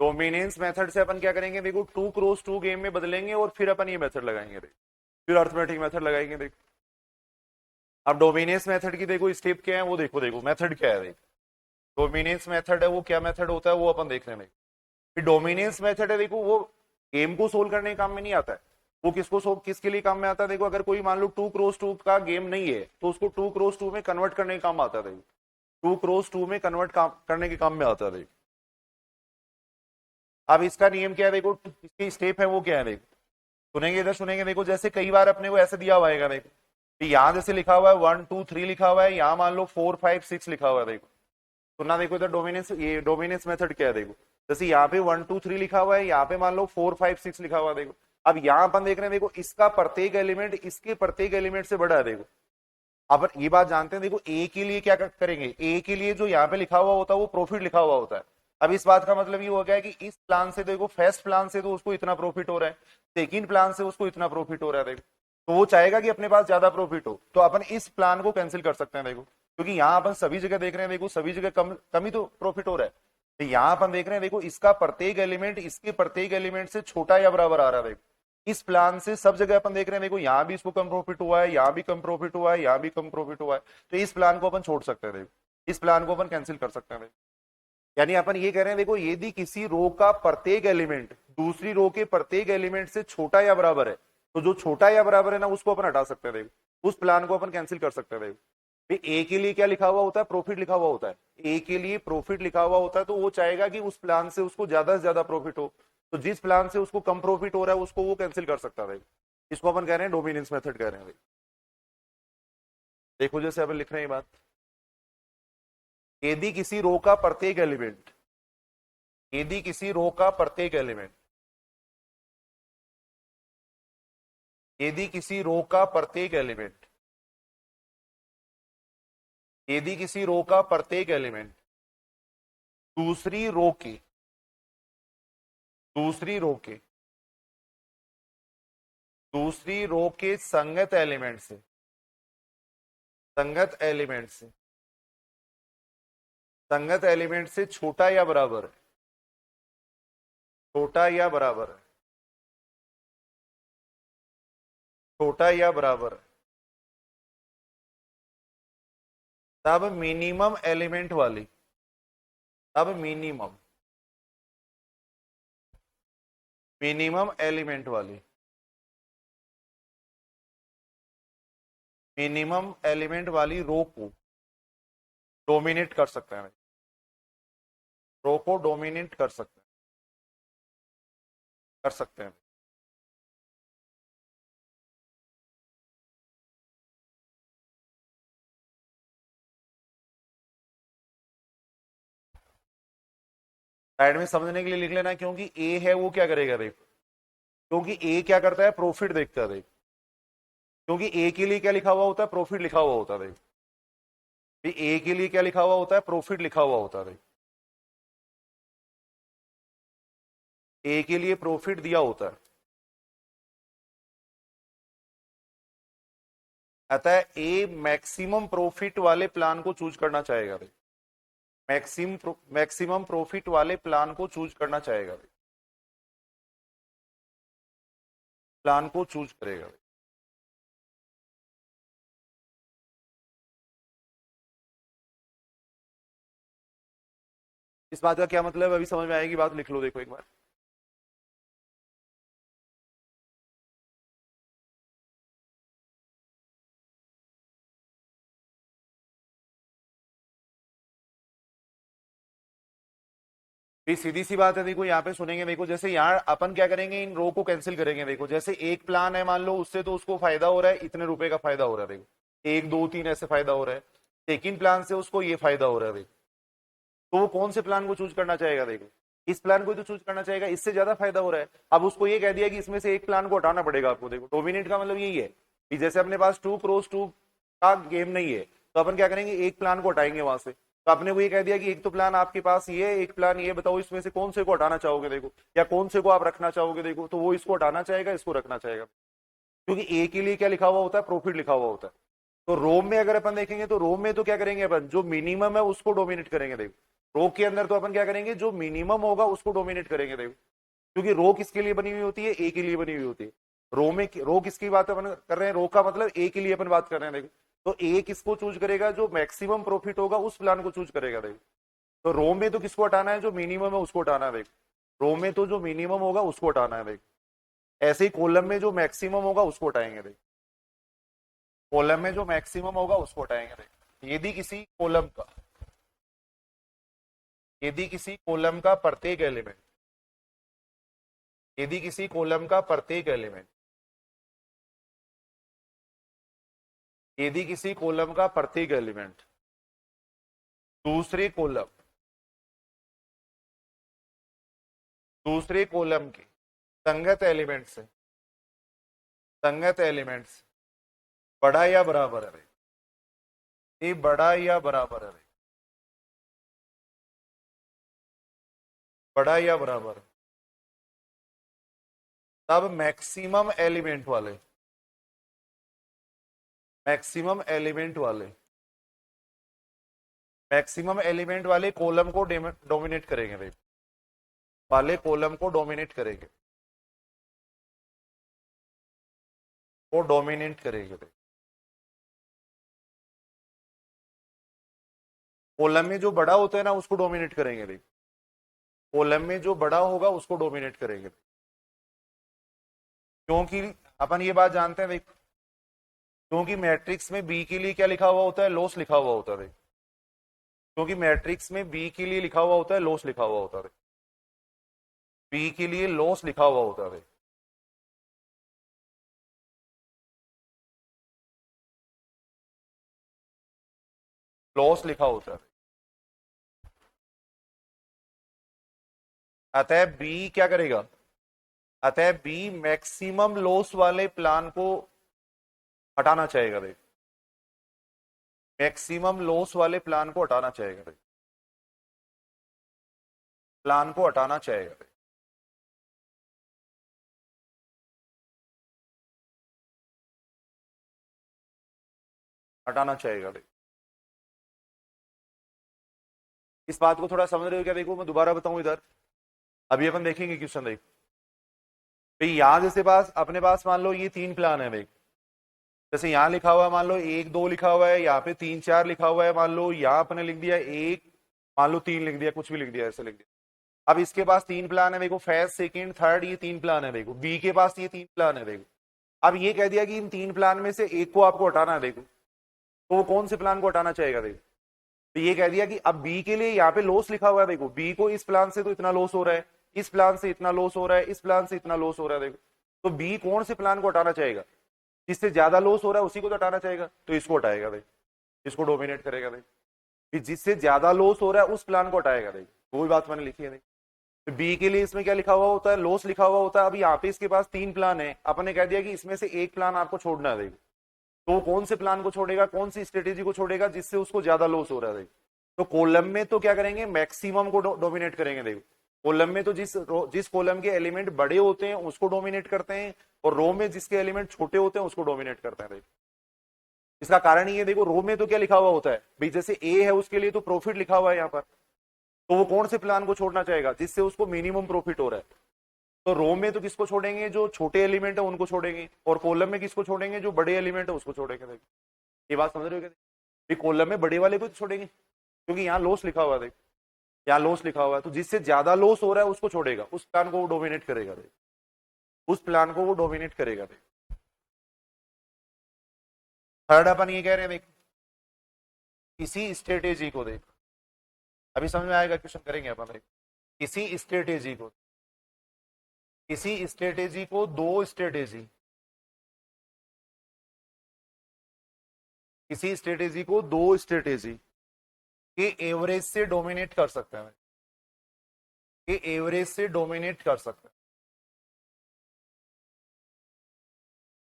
डोमिनेंस मेथड से अपन क्या करेंगे? देखो 2 क्रॉस 2 गेम में बदलेंगे और फिर अपन ये मेथड लगाएंगे। फिर अर्थमेटिक मेथड लगाएंगे। देखो अब डोमिनेंस मेथड की देखो स्टेप क्या है वो देखो। देखो मेथड क्या है? देखो डोमिनेंस मेथड है वो क्या मेथड होता है वो अपन देख रहे हैं। फिर डोमिनेंस मेथड है, देखो वो गेम को सोल्व करने के काम में नहीं आता है। वो किसके लिए काम में आता है? देखो अगर कोई मान लो 2 क्रॉस 2 का गेम नहीं है तो उसको 2 क्रॉस 2 में कन्वर्ट करने के काम आता है। देखो 2 क्रॉस 2 में कन्वर्ट करने के काम में आता है। देखो अब इसका नियम क्या है? देखो इसकी स्टेप है वो क्या है? देखो सुनेंगे, इधर सुनेंगे। देखो जैसे कई बार अपने को ऐसे दिया हुआ है। देखो यहाँ जैसे लिखा हुआ है 1 2 3 लिखा हुआ है, यहाँ मान लो 4 5 6 लिखा हुआ है। देखो सुनना, देखो इधर डोमिनेंस, ये डोमिनेंस मेथड क्या है? देखो जैसे यहाँ पे 1 2 3 लिखा हुआ है, यहाँ पे मान लो 4 5 6 लिखा हुआ है। देखो अब यहाँ अपन देख रहे हैं, देखो इसका प्रत्येक एलिमेंट इसके प्रत्येक एलिमेंट से बड़ा है। देखो अब ये बात जानते हैं। देखो ए के लिए क्या करेंगे? ए के लिए जो यहाँ पे लिखा हुआ होता है वो प्रॉफिट लिखा हुआ होता है। अब इस बात का मतलब ये हो गया कि इस प्लान से, देखो फर्स्ट प्लान से तो उसको इतना प्रॉफिट हो रहा है, सेकंड प्लान से उसको इतना प्रॉफिट हो रहा है। देखो तो वो चाहेगा कि अपने पास ज्यादा प्रॉफिट हो, तो अपन इस प्लान को कैंसिल कर सकते हैं। देखो क्योंकि यहाँ अपन सभी जगह देख रहे हैं, देखो सभी जगह कम ही तो प्रॉफिट हो रहा है। तो यहाँ अपन देख रहे हैं, देखो इसका प्रत्येक एलिमेंट इसके प्रत्येक एलिमेंट से छोटा या बराबर आ रहा है। देखो इस प्लान से सब जगह अपन देख रहे हैं, देखो यहाँ भी इसको कम प्रॉफिट हुआ है, यहाँ भी कम प्रॉफिट हुआ है, यहाँ भी कम प्रॉफिट हुआ है। तो इस प्लान को अपन छोड़ सकते हैं। देखो इस प्लान को अपन कैंसिल कर सकते हैं। यानी अपन ये कह रहे हैं, देखो यदि किसी रो का प्रत्येक एलिमेंट दूसरी रो के प्रत्येक एलिमेंट से छोटा या बराबर है, तो जो छोटा या बराबर है ना उसको अपन हटा सकते हैं। देखो उस प्लान को अपन कैंसिल कर सकते हैं। देखो ए के लिए क्या लिखा हुआ होता है? प्रॉफिट लिखा हुआ होता है। ए के लिए प्रॉफिट लिखा हुआ होता है, तो वो चाहेगा कि उस प्लान से उसको ज्यादा से ज्यादा प्रॉफिट हो। तो जिस प्लान से उसको कम प्रॉफिट हो रहा है उसको वो कैंसिल कर सकता है। इसको अपन कह रहे हैं डोमिनेंस मेथड कह रहे हैं। देखो जैसे अपन लिख रहे हैं ये बात, यदि किसी रो का प्रत्येक एलिमेंट यदि किसी रो का प्रत्येक एलिमेंट यदि किसी रो का प्रत्येक एलिमेंट यदि किसी रो का प्रत्येक एलिमेंट दूसरी रो के दूसरी रो के दूसरी रो के संगत एलिमेंट से छोटा या बराबर है, छोटा या बराबर है, छोटा या बराबर है, तब मिनिमम एलिमेंट वाली तब मिनिमम एलिमेंट वाली रो को डोमिनेट कर सकते हैं। रो को डोमिनेट कर सकते हैं। साइड में समझने के लिए लिख लेना, क्योंकि ए है वो क्या करेगा? देखो क्योंकि ए क्या करता है? प्रॉफिट देखता है। देखो क्योंकि ए के लिए क्या लिखा हुआ होता है? प्रॉफिट लिखा हुआ होता है। देखो ए के लिए क्या लिखा हुआ होता है? प्रॉफिट लिखा हुआ होता है। ए के लिए प्रॉफिट दिया होता है, अतः ए मैक्सिमम प्रॉफिट वाले प्लान को चूज करना चाहेगा भाई, मैक्सिमम प्रॉफिट वाले प्लान को चूज करना चाहेगा भाई, प्लान को चूज करेगा भाई। इस बात का क्या मतलब है, अभी समझ में आएगी बात, लिख लो देखो एक बार। ये सीधी सी बात है, देखो यहाँ पे सुनेंगे, देखो जैसे यहाँ अपन क्या करेंगे, इन रो को कैंसिल करेंगे। देखो जैसे एक प्लान है मान लो, उससे तो उसको फायदा हो रहा है, इतने रुपए का फायदा हो रहा है, देखो 1 2 3 ऐसे फायदा हो रहा है। सेकंड प्लान से उसको ये फायदा हो रहा है, देखो तो वो कौन से प्लान को चूज करना चाहेगा, देखो इस प्लान को तो चूज करना चाहेगा, इससे ज्यादा फायदा हो रहा है। अब उसको ये कह दिया कि इसमें से एक प्लान को हटाना पड़ेगा आपको। देखो डोमिनेट का मतलब यही है कि जैसे अपने पास 2 क्रॉस 2 का गेम नहीं है, तो अपन क्या करेंगे, एक प्लान को हटाएंगे वहां से। तो आपने वो ये कह दिया कि एक तो प्लान आपके पास ये है, एक प्लान ये, बताओ इसमें से कौन से को हटाना चाहोगे, देखो या कौन से को आप रखना चाहोगे। देखो तो वो इसको हटाना चाहेगा, इसको रखना चाहेगा, क्योंकि ए के लिए क्या लिखा हुआ होता है, प्रॉफिट लिखा हुआ होता है। तो रोम में अगर अपन देखेंगे तो रोम में तो क्या करेंगे अपन, जो मिनिमम है उसको डोमिनेट करेंगे। देखो रो के अंदर तो अपन क्या करेंगे, जो मिनिमम होगा उसको डोमिनेट करेंगे। देखो क्योंकि रो किसके लिए बनी हुई होती है, ए के लिए बनी हुई होती है। रो किसकी बात अपन कर रहे हैं, रो का मतलब ए के लिए अपन बात कर रहे हैं। देखो तो ए किसको चूज करेगा, जो मैक्सिमम प्रॉफिट होगा उस प्लान को चूज करेगा। देखो तो रो में तो किसको हटाना है, जो मिनिमम है उसको हटाना है। देखो रो में तो जो मिनिमम होगा उसको हटाना है। देखो ऐसे ही कॉलम में जो मैक्सिमम होगा उसको हटाएंगे। देखो कॉलम में जो मैक्सिमम होगा उसको हटाएंगे। देखो यदि किसी कॉलम का प्रत्येक एलिमेंट, यदि किसी कॉलम का प्रत्येक एलिमेंट, यदि किसी कॉलम का प्रत्येक एलिमेंट दूसरे कॉलम के संगत एलिमेंट से बड़ा या बराबर है, ये बड़ा या बराबर है, बड़ा या बराबर है, तब मैक्सिमम एलिमेंट वाले कॉलम को डोमिनेट करेंगे। भाई वाले कॉलम को डोमिनेट करेंगे, वो डोमिनेट करेंगे। कॉलम में जो बड़ा होता है ना उसको डोमिनेट करेंगे। भाई कॉलम में जो बड़ा होगा उसको डोमिनेट करेंगे, क्योंकि अपन ये बात जानते हैं। देख क्योंकि मैट्रिक्स में बी के लिए क्या लिखा हुआ होता है, लॉस लिखा हुआ होता है। क्योंकि मैट्रिक्स में बी के लिए लिखा हुआ होता है, लॉस लिखा हुआ होता है, बी के लिए लॉस लिखा हुआ होता है। लॉस लिखा होता है, अतः बी क्या करेगा, अतः बी मैक्सिमम लॉस वाले प्लान को हटाना चाहेगा। भाई मैक्सिमम लॉस वाले प्लान को हटाना चाहेगा। भाई प्लान को हटाना चाहेगा। भाई हटाना चाहेगा। भाई इस बात को थोड़ा समझ रहे हो क्या, देखो मैं दोबारा बताऊं इधर, अभी अपन देखेंगे क्वेश्चन। देख भाई यहां जैसे पास अपने पास मान लो ये 3 प्लान है। भाई जैसे यहाँ लिखा हुआ है, मान लो 1 2 लिखा हुआ है, यहाँ पे 3 4 लिखा हुआ है, मान लो यहाँ अपने लिख दिया 1, मान लो 3 लिख दिया, कुछ भी लिख दिया, ऐसे लिख दिया। अब इसके पास 3 प्लान है, देखो फर्स्ट सेकंड थर्ड, ये 3 प्लान है। देखो बी के पास ये 3 प्लान है। देखो अब ये कह दिया कि इन 3 प्लान में से एक को आपको हटाना है। देखो तो वो कौन से प्लान को हटाना चाहेगा। देखो तो ये कह दिया कि अब बी के लिए यहाँ पे लॉस लिखा हुआ है। देखो बी को इस प्लान से तो इतना लॉस हो रहा है, इस प्लान से इतना लॉस हो रहा है, इस प्लान से इतना लॉस हो रहा है। देखो तो बी कौन से प्लान को हटाना चाहेगा, जिससे ज्यादा लॉस हो रहा है उसी को तो हटाना चाहेगा, तो इसको हटाएगा। भाई इसको डोमिनेट करेगा। भाई जिससे ज्यादा लॉस हो रहा है उस प्लान को हटाएगा। भाई वही बात मैंने लिखी है। तो बी के लिए इसमें क्या लिखा हुआ होता है, लॉस लिखा हुआ होता है। अब यहाँ पे इसके पास 3 प्लान है, अपने कह दिया कि इसमें से एक प्लान आपको छोड़ना है। देखो तो कौन से प्लान को छोड़ेगा, कौन सी स्ट्रेटेजी को छोड़ेगा जिससे उसको ज्यादा लॉस हो रहा है। देखो तो कॉलम में तो क्या करेंगे, मैक्सिमम को डोमिनेट करेंगे। देखो कॉलम में तो जिस कॉलम के एलिमेंट बड़े होते हैं उसको डोमिनेट करते हैं, और रो में जिसके एलिमेंट छोटे होते हैं उसको डोमिनेट करते हैं। देखो इसका कारण ये, देखो रो में तो क्या लिखा हुआ होता है भाई, जैसे ए है उसके लिए तो प्रॉफिट लिखा हुआ है यहाँ पर, तो वो कौन से प्लान को छोड़ना चाहेगा, जिससे उसको मिनिमम प्रॉफिट हो रहा है। तो रो में तो किसको छोड़ेंगे, जो छोटे एलिमेंट है उनको छोड़ेंगे, और कॉलम में किसको छोड़ेंगे, जो बड़े एलिमेंट है उसको छोड़ेंगे। देखो ये बात समझ रहे हो क्या, कॉलम में बड़े वाले को तो छोड़ेंगे क्योंकि यहाँ लॉस लिखा हुआ है। देखो यहाँ लॉस लिखा हुआ है, तो जिससे ज्यादा लॉस हो रहा है उसको छोड़ेगा, उस प्लान को वो डोमिनेट करेगा। देखो उस प्लान को वो डोमिनेट करेगा। देखो थर्ड अपन ये कह रहे हैं, देखो किसी स्ट्रेटेजी को, देखो अभी समझ में आएगा, क्वेश्चन करेंगे अपन। देखो किसी स्ट्रेटेजी को दो स्ट्रेटेजी, किसी स्ट्रेटेजी को दो स्ट्रेटेजी के एवरेज से डोमिनेट कर सकते हैं, के एवरेज से डोमिनेट कर सकते हैं,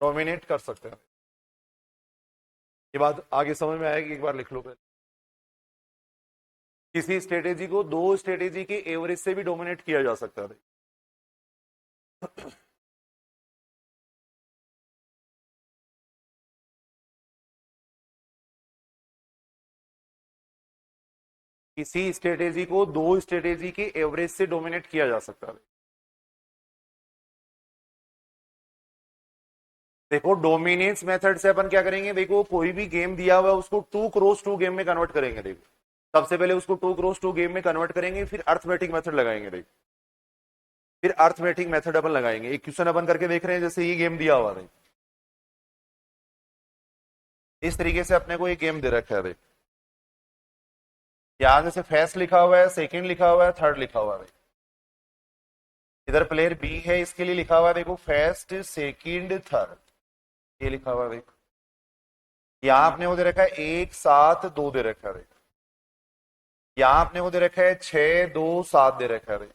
डोमिनेट कर सकते हैं। ये बात आगे समझ में आएगी, एक बार लिख लो पहले। किसी स्ट्रेटेजी को दो स्ट्रेटेजी के एवरेज से भी डोमिनेट किया जा सकता है। किसी स्ट्रेटेजी को दो स्ट्रेटेजी के एवरेज से डोमिनेट किया जा सकता है। देखो डोमिनेंस मेथड से अपन क्या करेंगे, देखो कोई भी गेम दिया हुआ है उसको 2x2 गेम में कन्वर्ट करेंगे। देखो सबसे पहले उसको 2x2 गेम में कन्वर्ट करेंगे, फिर अर्थमेटिक मेथड लगाएंगे। देखो फिर अर्थमेटिक मेथड अपन लगाएंगे। एक क्वेश्चन अपन करके देख रहे हैं, जैसे ये गेम दिया हुआ है, इस तरीके से अपने को एक गेम दे रखा है। देखो यहां जैसे फर्स्ट लिखा हुआ है, सेकंड लिखा हुआ है, थर्ड लिखा हुआ है। इधर प्लेयर बी है, इसके लिए लिखा हुआ है देखो फर्स्ट सेकंड थर्ड, ये लिखा हुआ है। देखो यहाँ आपने वो दे रखा है 1 7 2 दे रखा है। देखो यहाँ आपने वो दे रखा है 6 2 7 दे रखा है। देखो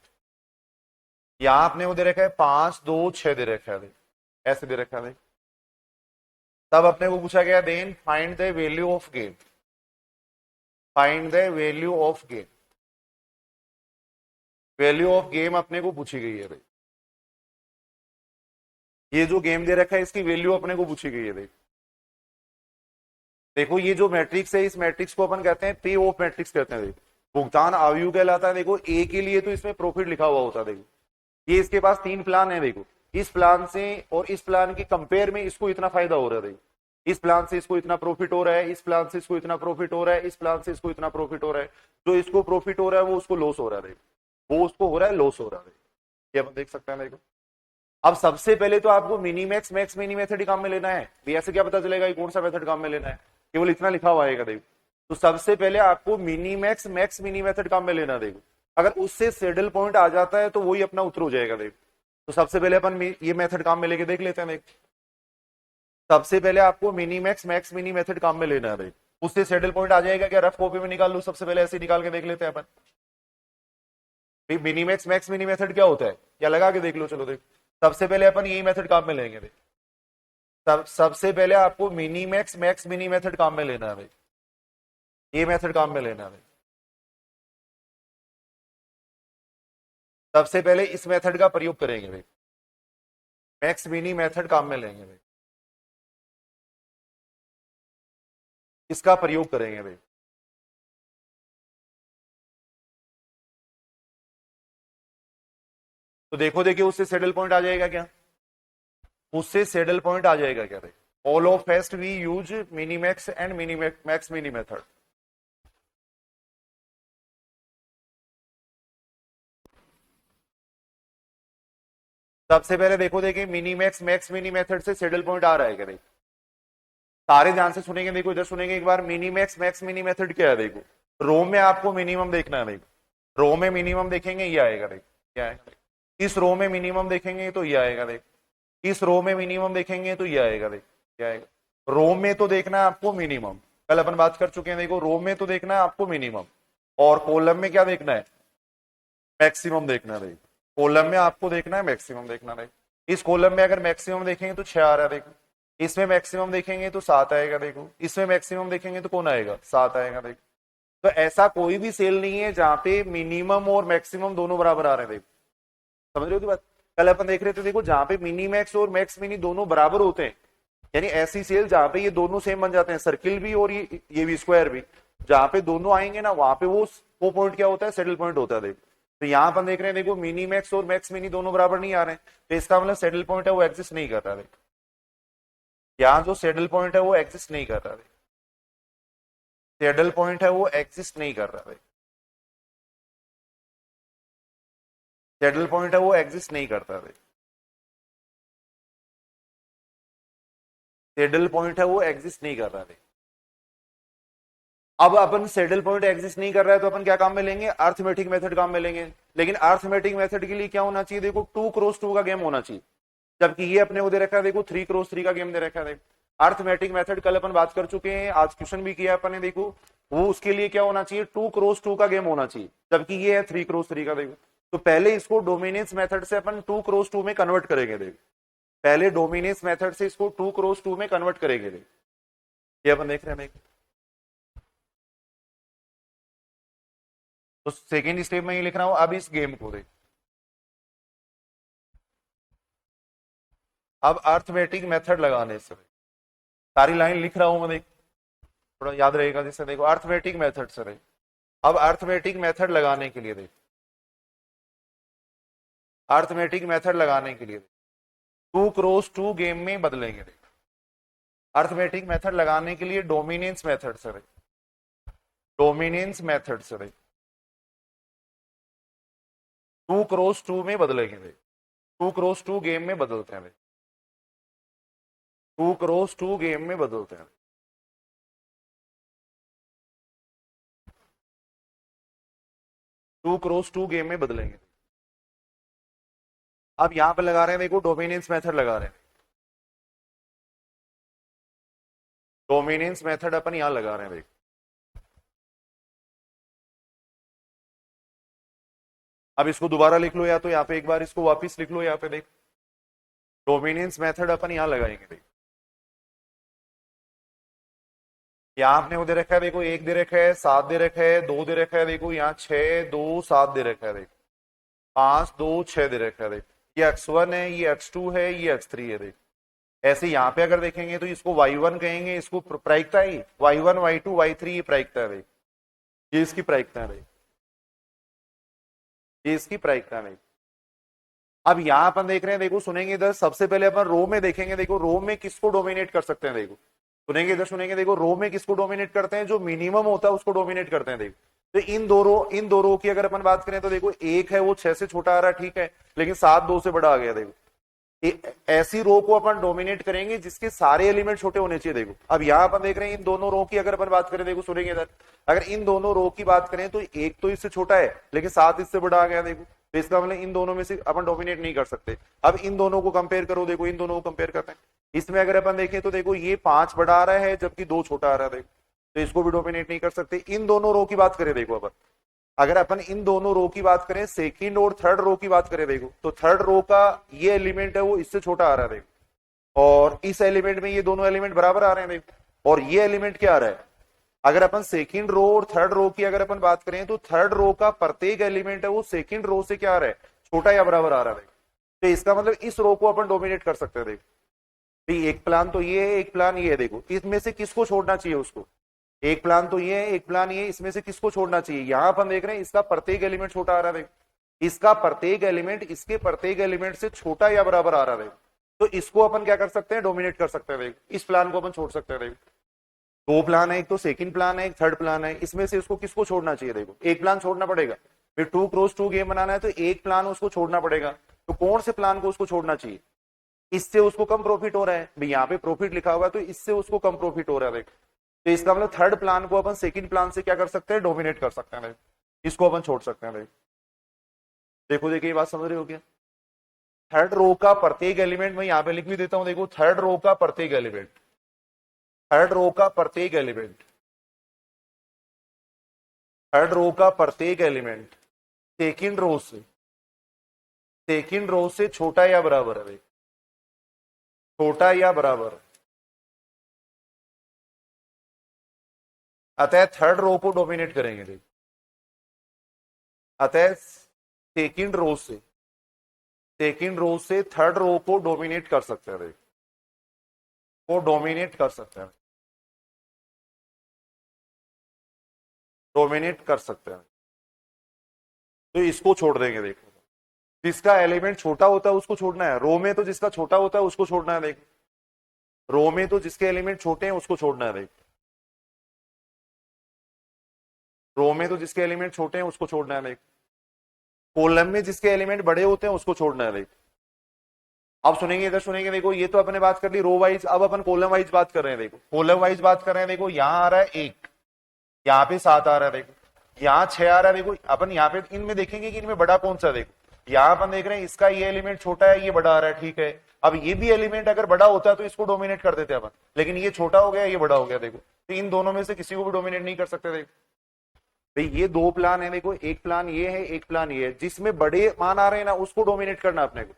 यहाँ आपने वो दे रखा है 5 2 6 दे रखा है। देखो ऐसे दे रखा है। तब अपने को पूछा गया then find the value of game, find the value of game, value of game अपने को पूछी गई है। ये जो गेम दे रखा है इसकी वैल्यू अपने को पूछी गई है। देखो ये जो मैट्रिक्स है, इस मैट्रिक्स को अपन कहते हैं पे ऑफ मैट्रिक्स कहते हैं। देखो भुगतान आयु कहलाता है। देखो ए के लिए तो इसमें प्रॉफिट लिखा हुआ होता है। देखो ये इसके पास 3 प्लान है। देखो इस प्लान से और इस प्लान के कंपेयर में इसको इतना फायदा हो रहा है। देखो इस प्लान से इसको इतना प्रॉफिट हो रहा है, इस प्लान से इसको इतना प्रॉफिट हो रहा है, इस प्लान से इसको इतना प्रॉफिट हो रहा है। जो इसको प्रॉफिट हो रहा है वो उसको लॉस हो रहा है। देखो वो उसको हो रहा है लॉस हो रहा है। ये अपन देख सकते हैं। देखो अब सबसे पहले तो आपको मिनीमैक्स मैक्स मिनी मेथड ही काम में लेना है। ऐसे क्या पता चलेगा कौन सा मेथड काम में लेना है, केवल इतना लिखा हुआ आएगा। देखो तो सबसे पहले आपको मिनीमैक्स मैक्स मिनी मेथड काम में लेना। देखो अगर उससे सेडल पॉइंट आ जाता है तो वही अपना उत्तर हो जाएगा। देखो तो सबसे पहले अपन ये मेथड काम में लेके देख लेते हैं। देखो सबसे पहले आपको मिनीमैक्स मैक्स मिनी मेथड काम में लेना है। देखो उससे सेडल पॉइंट आ जाएगा क्या, रफ कॉपी में निकाल लो। सबसे पहले ऐसे निकाल के देख लेते हैं अपन, मिनीमैक्स मैक्स मिनी मेथड क्या होता है, या लगा के देख लो। चलो देखो सबसे पहले अपन यही मेथड काम में लेंगे। देखो सबसे पहले आपको मिनीमैक्स मैक्स मिनी मेथड काम में लेना है। ये मेथड काम में लेना है। सबसे पहले इस मेथड का प्रयोग करेंगे। भाई मैक्स मिनी मेथड काम में लेंगे। भाई इसका प्रयोग करेंगे। भाई तो देखो देखिए उससे सेडल पॉइंट आ जाएगा क्या, उससे सेडल पॉइंट आ जाएगा क्या। भाई all of first we use minimax and max mini method. सबसे पहले देखो देखिए मिनीमैक्स मैक्स मिनी मेथड से सेडल पॉइंट आ रहा है क्या। देखो सारे ध्यान से सुनेंगे। देखो इधर सुनेंगे एक बार, मिनीमैक्स मैक्स मिनी मेथड क्या है। देखो रो में आपको मिनिमम देखना है। देखो रो में मिनिमम देखेंगे ये आएगा। देखो क्या आएगा, इस रो में मिनिमम देखेंगे तो ये आएगा। देखो इस रो में मिनिमम देखेंगे तो ये आएगा। देखो क्या आएगा, रो में तो देखना है आपको मिनिमम, कल अपन बात कर चुके हैं। देखो रो में तो देखना है आपको मिनिमम, और कॉलम में क्या देखना है, मैक्सिमम देखना है। देखो कॉलम में आपको देखना है मैक्सिमम देखना है। इस कॉलम में अगर मैक्सिमम देखेंगे तो 6 आ रहा है। देखो इसमें मैक्सिमम देखेंगे तो 7 आएगा। देखो इसमें मैक्सिमम देखेंगे तो कौन आएगा, 7 आएगा। देखो तो ऐसा कोई भी सेल नहीं है जहां पे मिनिमम और मैक्सिमम दोनों बराबर आ रहे हैं। देखो समझ रहे हो की बात। कल अपन देख रहे थे देखो, जहां पे मिनी मैक्स और मैक्स मिनी दोनों बराबर होते हैं, यानी ऐसी सेल जहां पे ये दोनों सेम बन जाते हैं, सर्किल भी और ये भी स्क्वायर भी, जहां पे दोनों आएंगे ना वहां पे वो पॉइंट क्या होता है, सेटल पॉइंट होता है। देखो तो यहां अपन देख रहे हैं देखो, मिनी मैक्स और मैक्स मिनी दोनों बराबर नहीं आ रहे हैं, तो इसका मतलब सेटल पॉइंट है वो एग्जिस्ट नहीं कर रहा है। यहाँ जो सेटल पॉइंट है वो एग्जिस्ट नहीं कर रहा है, सेटल पॉइंट है वो एग्जिस्ट नहीं कर रहा है, सेटल पॉइंट है वो एग्जिस्ट नहीं करता है, सेटल पॉइंट है वो एग्जिस्ट नहीं कर रहा है। अब अपन सेटल पॉइंट एग्जिस्ट नहीं कर रहा है तो अपन क्या काम में लेंगे, अर्थमेटिक मेथड काम में लेंगे। लेकिन अर्थमेटिक मेथड के लिए क्या होना चाहिए, देखो 2x2 का गेम होना चाहिए, जबकि ये अपने को दे रखा है देखो 3x3 का गेम दे रखा है। देखो अर्थमेटिक मेथड कल अपन बात कर चुके हैं, आज क्वेश्चन भी किया अपन ने, देखो वो उसके लिए क्या होना चाहिए, 2x2 का गेम होना चाहिए, जबकि ये है 3x3 का। देखो तो पहले इसको डोमिनेंस मेथड से अपन 2x2 में कन्वर्ट करेंगे। देखो पहले डोमिनेंस मेथड से इसको 2x2 में कन्वर्ट करेंगे। देखो ये अपन देख रहे हैं। तो सेकेंड स्टेप में ये लिख रहा हूं, अब इस गेम को देख, अब अर्थमेटिक मेथड लगाने से, सारी लाइन लिख रहा हूं मैं, देख थोड़ा याद रहेगा जैसे, देखो अर्थमेटिक मेथड से देख, अब अर्थमेटिक मेथड लगाने के लिए देख, अर्थमेटिक मेथड लगाने के लिए 2x2 गेम में बदलेंगे। देख अर्थमेटिक मेथड लगाने के लिए डोमिनेंस मेथड से देख, डोमिनेंस मेथड से देख 2x2 में बदलेंगे। देख 2x2 गेम में बदलते हैं, 2x2 गेम में बदलते हैं। 2x2 गेम में बदलेंगे। अब यहां पर लगा रहे हैं देखो, डोमिनेंस मेथड लगा रहे हैं, डोमिनेंस मेथड अपन यहां लगा रहे हैं। देखो अब इसको दोबारा लिख लो, या तो यहाँ पे एक बार इसको वापस लिख लो, यहाँ पे देख डोमिनेंस मेथड अपन यहां लगाएंगे। देख यहाँ आपने वो दे रखा है देखो, एक दे रखा है, 7 दे रखा है, 2 दे रखा है, देखो यहाँ 6 2 7 दे रखा है, देख 5 2 6 दे रखा है। देख ये x1 है, ये x2 है, ये x3 है। देख ऐसे यहाँ पे अगर देखेंगे तो इसको y1 कहेंगे, इसको प्रायिकता है y1 y2 y3, ये प्रायिकता है। देख ये इसकी प्रायिकता है। देख ये इसकी प्रायिकता है। अब यहां अपन देख रहे हैं देखो, सुनेंगे इधर, सबसे पहले अपन रो में देखेंगे। देखो रो में किसको डोमिनेट कर सकते हैं, देखो सुनेंगे इधर, सुनेंगे देखो रो में किसको डोमिनेट करते हैं, जो मिनिमम होता है उसको डोमिनेट करते हैं। देखो तो इन दो रो की अगर अपन बात करें तो देखो, एक है वो 6 से छोटा आ रहा है, ठीक है, लेकिन 7 2 से बड़ा आ गया। देखो ऐसी रो को अपन डोमिनेट करेंगे जिसके सारे एलिमेंट छोटे होने चाहिए। देखो अब यहां अपन देख रहे हैं, इन दोनों रो की अगर अपन बात करें, देखो सुनेंगे इधर, अगर इन दोनों रो की बात करें तो एक तो इससे छोटा है लेकिन 7 इससे बड़ा आ गया। देखो तो इसका मतलब इन दोनों में से अपन डोमिनेट नहीं कर सकते। अब इन दोनों को कंपेयर करो, देखो इन दोनों को कंपेयर करते हैं, इसमें अगर अपन देखें तो देखो ये 5 बड़ा आ रहा है जबकि 2 छोटा आ रहा है। देखो तो इसको भी डोमिनेट नहीं कर सकते। इन दोनों रो की बात करें, देखो अपन अगर अपन इन दोनों रो की बात करें, सेकंड और थर्ड रो की बात करें, देखो तो थर्ड रो का ये एलिमेंट है वो इससे छोटा आ रहा है। देखो और इस एलिमेंट में ये दोनों एलिमेंट बराबर आ रहे हैं। देखो और ये एलिमेंट क्या आ रहा है, अगर अपन सेकंड रो और थर्ड रो की अगर अपन बात करें तो थर्ड रो का प्रत्येक एलिमेंट है वो सेकंड रो से क्या आ रहा है, छोटा या बराबर आ रहा है। तो इसका मतलब इस रो को अपन डोमिनेट कर सकते हैं। देखो एक प्लान तो ये है, एक प्लान ये है। देखो इसमें से किसको छोड़ना चाहिए उसको, एक प्लान तो ये है, एक प्लान ये, इसमें से किसको छोड़ना चाहिए, यहां अपन देख रहे हैं इसका प्रत्येक एलिमेंट छोटा आ रहा है। इसका प्रत्येक एलिमेंट इसके प्रत्येक एलिमेंट से छोटा या बराबर आ रहा है। तो इसको अपन क्या कर सकते हैं, डोमिनेट कर सकते हैं। इस प्लान को अपन छोड़ सकते हैं। दो प्लान है, एक तो सेकंड प्लान है, एक थर्ड प्लान है, इसमें से उसको किसको छोड़ना चाहिए, देखो एक प्लान छोड़ना पड़ेगा। फिर 2x2 गेम बनाना है तो एक प्लान उसको छोड़ना पड़ेगा। तो कौन से प्लान को उसको छोड़ना चाहिए, इससे उसको कम प्रॉफिट हो रहा है भाई, यहाँ पे प्रॉफिट लिखा हुआ है तो इससे उसको कम प्रॉफिट हो रहा है। देख तो इसका मतलब थर्ड प्लान को अपन सेकंड प्लान से क्या कर सकते हैं, डोमिनेट कर सकते हैं। इसको अपन छोड़ सकते हैं। देखो देखिए ये बात समझ रहे हो क्या, थर्ड रो का प्रत्येक एलिमेंट मैं यहाँ पे लिख भी देता हूं। देखो थर्ड रो का प्रत्येक एलिमेंट, थर्ड रो का प्रत्येक एलिमेंट, थर्ड रो का प्रत्येक एलिमेंट सेकंड रो से छोटा या बराबर है, छोटा या बराबर। अतः थर्ड रो को डोमिनेट करेंगे देखो, अतः सेकंड रो से थर्ड रो को डोमिनेट कर सकते हैं देखो, को डोमिनेट कर सकते हैं, डोमिनेट कर सकते हैं। तो इसको छोड़ देंगे देखो, जिसका एलिमेंट छोटा होता है उसको छोड़ना है, रो में तो जिसका छोटा होता है उसको छोड़ना है देखो, रो में तो जिसके एलिमेंट छोटे हैं उसको छोड़ना है देखो, रो में तो जिसके एलिमेंट छोटे हैं उसको छोड़ना है देखो, कॉलम में जिसके एलिमेंट बड़े होते हैं उसको छोड़ना है देखो। अब सुनेंगे, इधर सुनेंगे देखो, ये तो अपने बात कर ली रो वाइज, अब अपन कॉलम वाइज बात कर रहे हैं देखो, कॉलम वाइज बात कर रहे हैं देखो, यहां आ रहा है 1, यहाँ पे 7 आ रहा है देखो, यहाँ 6 आ रहा है देखो, अपन यहाँ पे इनमें देखेंगे कि इनमें बड़ा कौन सा देखो, यहाँ अपन देख रहे हैं इसका ये एलिमेंट छोटा है, ये बड़ा आ रहा है, ठीक है। अब ये भी एलिमेंट अगर बड़ा होता है तो इसको डोमिनेट कर देते अपन, लेकिन ये छोटा हो गया, ये बड़ा हो गया देखो, तो इन दोनों में से किसी को भी डोमिनेट नहीं कर सकते देखो भाई। ये दो प्लान है देखो, एक प्लान ये है, एक प्लान ये है, जिसमें बड़े मान आ रहे हैं ना उसको डोमिनेट करना अपने को,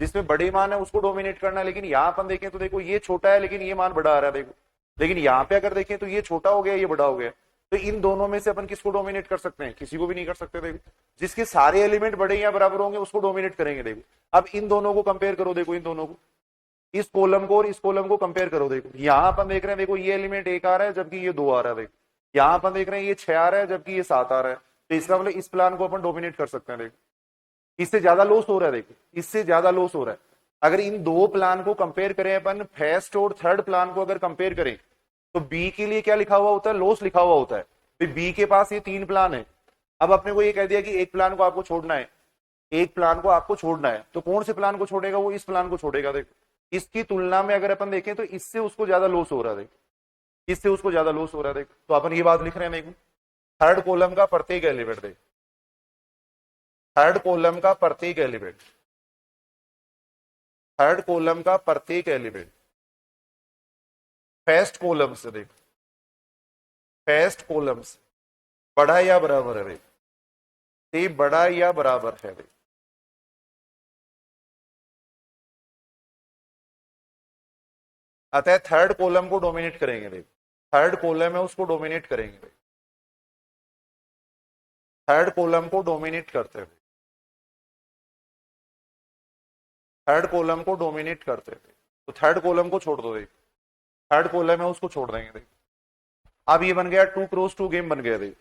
जिसमें बड़े मान है उसको डोमिनेट करना। लेकिन यहाँ अपन देखें तो देखो ये छोटा है लेकिन ये मान बड़ा आ रहा है देखो, लेकिन यहाँ पे अगर देखें तो ये छोटा हो गया, ये बड़ा हो गया, तो इन दोनों में से अपन किसको डोमिनेट कर सकते हैं, किसी को भी नहीं कर सकते देखो। जिसके सारे एलिमेंट बड़े या बराबर होंगे उसको डोमिनेट करेंगे देखो। अब इन दोनों को कंपेयर करो देखो, इन दोनों को, इस कॉलम को और इस कॉलम को कंपेयर करो देखो, यहां अपन देख रहे हैं देखो ये एलिमेंट 1 आ रहा है जबकि ये 2 आ रहा है देखो, यहां अपन देख रहे हैं ये 6 आ रहा है जबकि ये 7 आ रहा है, तो इसका मतलब इस प्लान को अपन डोमिनेट कर सकते हैं देखो। इससे ज्यादा लॉस हो रहा है देखो, इससे ज्यादा लॉस हो रहा है। अगर इन दो प्लान को कंपेयर करें अपन, फर्स्ट और थर्ड प्लान को अगर कंपेयर करें, तो बी के लिए क्या लिखा हुआ होता है, लॉस लिखा हुआ होता है। बी के पास ये 3 प्लान है, अब अपने को ये कह दिया कि एक प्लान को आपको छोड़ना है, एक प्लान को आपको छोड़ना है, तो कौन से प्लान को छोड़ेगा, वो इस प्लान को छोड़ेगा देखो। इसकी तुलना में अगर अपन देखें तो इससे उसको ज्यादा लॉस हो रहा है देखो, इससे उसको ज्यादा लॉस हो रहा है देखो, तो अपन ये बात लिख रहे हैं देखो, थर्ड कॉलम का प्रत्येक एलिमेंट देखो, थर्ड कॉलम का प्रत्येक एलिमेंट, थर्ड कॉलम का प्रत्येक एलिमेंट फर्स्ट कॉलम से देखो, फर्स्ट कॉलम से बड़ा या बराबर है देखो, ये बड़ा या बराबर है देखो। अतः थर्ड कॉलम को डोमिनेट करेंगे देखो, थर्ड कॉलम है उसको डोमिनेट करेंगे देखो, थर्ड कॉलम को डोमिनेट करते हुए, थर्ड कॉलम को डोमिनेट करते हुए, तो थर्ड कॉलम को छोड़ दो देखो, थर्ड कॉलम है उसको छोड़ देंगे देखो। अब ये बन गया 2x2 गेम बन गया देखो,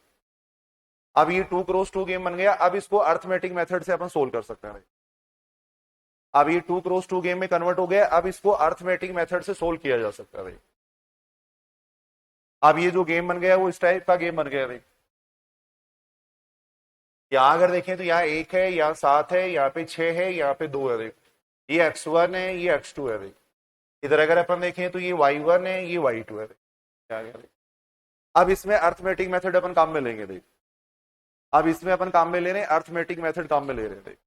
अब ये 2x2 गेम बन गया। अब इसको अर्थमेटिक मेथड से अपन सोल्व कर सकते हैं। अब ये 2x2 गेम में कन्वर्ट हो गया, अब इसको अर्थमेटिक मेथड से सोल्व किया जा सकता है। अब ये जो गेम बन गया वो इस टाइप का गेम बन गया भाई। यहां अगर देखें तो यहाँ 1 है, यहाँ 7 है, यहाँ पे 6 है, यहाँ पे 2 है देखो, ये x1 है, ये x2 है भाई। इधर अगर अपन देखें तो ये y1 है, ये y2 है भाई। अब इसमें अर्थमेटिक मेथड अपन काम में लेंगे देख, अब इसमें अपन काम में ले रहे हैं अर्थमेटिक मेथड काम में ले रहे हैं,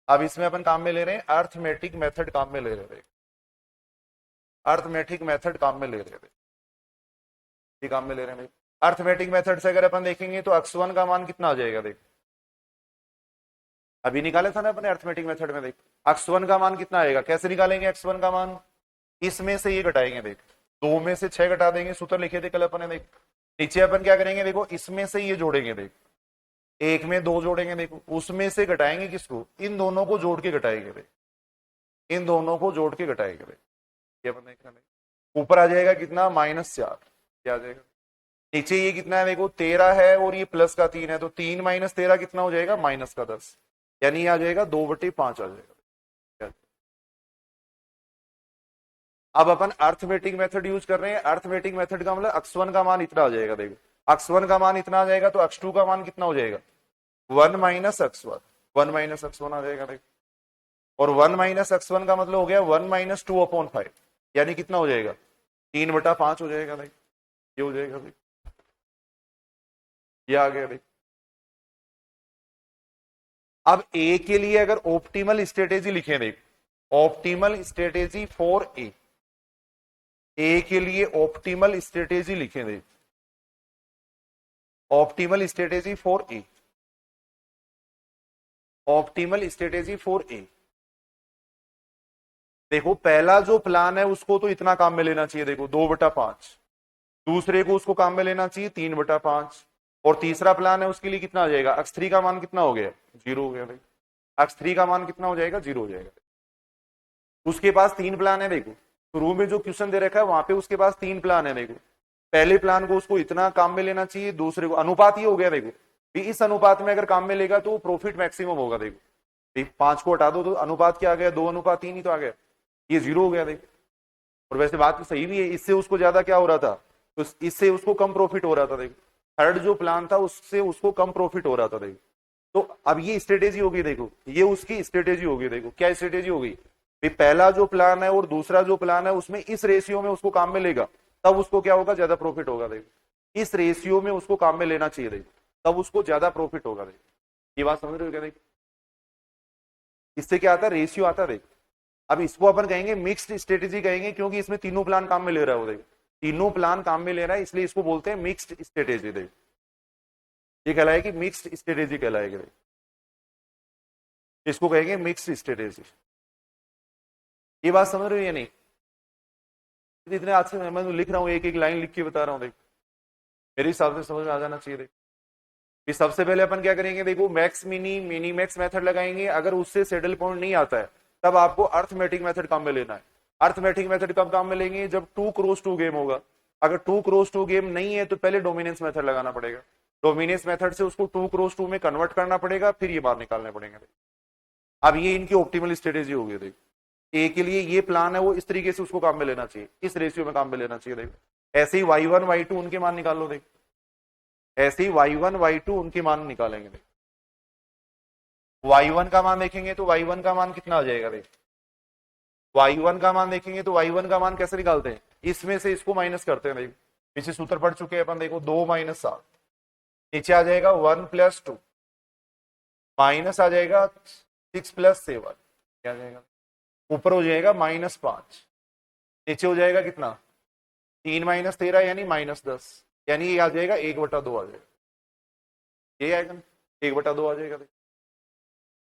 अब इसमें अपन काम में ले रहे हैं अर्थमेटिक मेथड काम में ले रहे हैं, अर्थमेटिक मेथड काम में ले रहे हैं, ये काम में ले रहे हैं। अर्थमेटिक मेथड से अगर अपन देखेंगे तो x1 का मान कितना आ जाएगा देख, अभी निकाले था ना अपने अर्थमेटिक मेथड में, देख x1 का मान कितना आएगा, कैसे निकालेंगे x1 का मान, इसमें से ये घटाएंगे देख, 2 में से 6 घटा देंगे, सूत्र लिखे थे कल अपन ने देख। नीचे अपन क्या करेंगे देखो, इसमें से ये जोड़ेंगे देख, 1 में 2 जोड़ेंगे देखो, उसमें से घटाएंगे किसको, इन दोनों को जोड़ के घटाएंगे देख, इन दोनों को जोड़ के घटाएंगे देख, ये अपन देख, ऊपर आ जाएगा कितना -4, क्या आ जाएगा, नीचे ये कितना है देखो 13 है और ये प्लस का 3 है, तो 3 - 13 कितना हो जाएगा, -10, यानी ये आ जाएगा 2/5 आ जाएगा। अब अपन अर्थमेटिक मेथड यूज कर रहे हैं, अर्थमेटिक मेथड का मतलब x1 का मान इतना आ जाएगा देखो, x1 का मान इतना आ जाएगा, तो x2 का मान कितना हो जाएगा, 1 - x1, 1 - x1 आ जाएगा देखो, और 1 - x1 का मतलब हो गया 1 - 2/5, यानी कितना हो जाएगा, 3/5 हो जाएगा भाई, ये हो जाएगा भाई, ये आ गया भाई। अब ए के लिए अगर ऑप्टिमल स्ट्रेटेजी लिखे देख, ऑप्टिमल स्ट्रेटेजी फॉर ए के लिए ऑप्टिमल स्ट्रेटेजी लिखे देख, optimal strategy for a, optimal strategy for a. देखो पहला जो प्लान है उसको तो इतना काम में लेना चाहिए देखो, 2/5, दूसरे को उसको काम में लेना चाहिए 3/5, और तीसरा प्लान है उसके लिए कितना आ जाएगा, x3 का मान कितना हो गया, 0 हो गया भाई। x3 का मान कितना हो जाएगा, 0 हो जाएगा। उसके पास 3 प्लान है देखो, शुरू में जो क्वेश्चन दे रखा है वहां पे उसके पास 3 प्लान है देखो। पहले प्लान को उसको इतना काम में लेना चाहिए, दूसरे को अनुपात ही हो गया देखो, इस अनुपात में अगर काम में लेगा तो प्रॉफिट मैक्सिमम होगा देखो। 5 को हटा दो तो अनुपात क्या आ गया, 2:3 ही तो आ गया, ये 0 हो गया देखो। और वैसे बात तो सही भी है, इससे उसको ज्यादा क्या हो रहा था, तो इससे उसको कम प्रॉफिट हो रहा था देखो। थर्ड जो प्लान था उससे उसको कम प्रॉफिट हो रहा था देखो। तो अब ये स्ट्रेटेजी होगी देखो, ये उसकी स्ट्रेटेजी होगी देखो, क्या स्ट्रेटेजी होगी, पहला जो प्लान है और दूसरा जो प्लान है उसमें इस रेशियो में उसको काम में लेगा, तब उसको क्या होगा, ज्यादा प्रॉफिट होगा देखो। इस रेशियो में उसको काम में लेना चाहिए देखो, तब उसको ज्यादा प्रॉफिट होगा देखो। ये बात समझ रहे हो क्या देखो, इससे क्या आता है, रेशियो आता है देखो। अब इसको अपन कहेंगे मिक्स्ड स्ट्रेटेजी कहेंगे, क्योंकि इसमें तीनों प्लान काम में ले रहा है वो देखो, तीनों प्लान काम में ले रहा है, इसलिए इसको बोलते हैं मिक्स्ड स्ट्रेटेजी देखो। ये कहलाएगी मिक्स्ड स्ट्रेटेजी कहलाएगी देखो, इसको कहेंगे मिक्स्ड स्ट्रेटेजी। ये बात समझ रहे हो या नहीं, इतने आज से मैं लिख रहा हूँ, एक एक लाइन लिख के बता रहा हूँ देखो, मेरे हिसाब से समझ में आ जाना चाहिए देखो। सबसे पहले अपन क्या करेंगे देखो, max mini mini max method लगाएंगे, अगर उससे सेटल पॉइंट नहीं आता है तब आपको अर्थमेटिक मेथड काम में लेना है। अर्थमेटिक मेथड कब काम में लेंगे, जब 2x2 गेम होगा। अगर 2x2 गेम नहीं है तो पहले डोमिनेंस मेथड लगाना पड़ेगा, डोमिनेंस मेथड से उसको 2x2 में कन्वर्ट करना पड़ेगा, फिर ये बाहर निकालने पड़ेंगे। अब ये इनकी ऑप्टिमल स्ट्रेटेजी होगी देखो, ए के लिए ये प्लान है वो इस तरीके से उसको काम में लेना चाहिए, इस रेशियो में काम में लेना चाहिए देखो। ऐसे ही y1 y2 उनके मान निकाल लो देखो, ऐसे ही y1 y2 उनके मान निकालेंगे देखो। y1 का मान देखेंगे तो y1 का मान कितना आ जाएगा देखो, y1 का मान देखेंगे तो y1 का मान कैसे निकालते हैं, इसमें से इसको माइनस करते हैं देखो, पीछे सूत्र पढ़ चुके हैं अपन देखो, 2 - 7, नीचे आ जाएगा 1 + 2, माइनस आ जाएगा 6 + 7, क्या आ जाएगा, ऊपर हो जाएगा -5, नीचे हो जाएगा कितना, 3 - 13 यानी -10, यानी ये आ जाएगा 1/2 आ जाएगा, ये आएगा 1/2 आ जाएगा।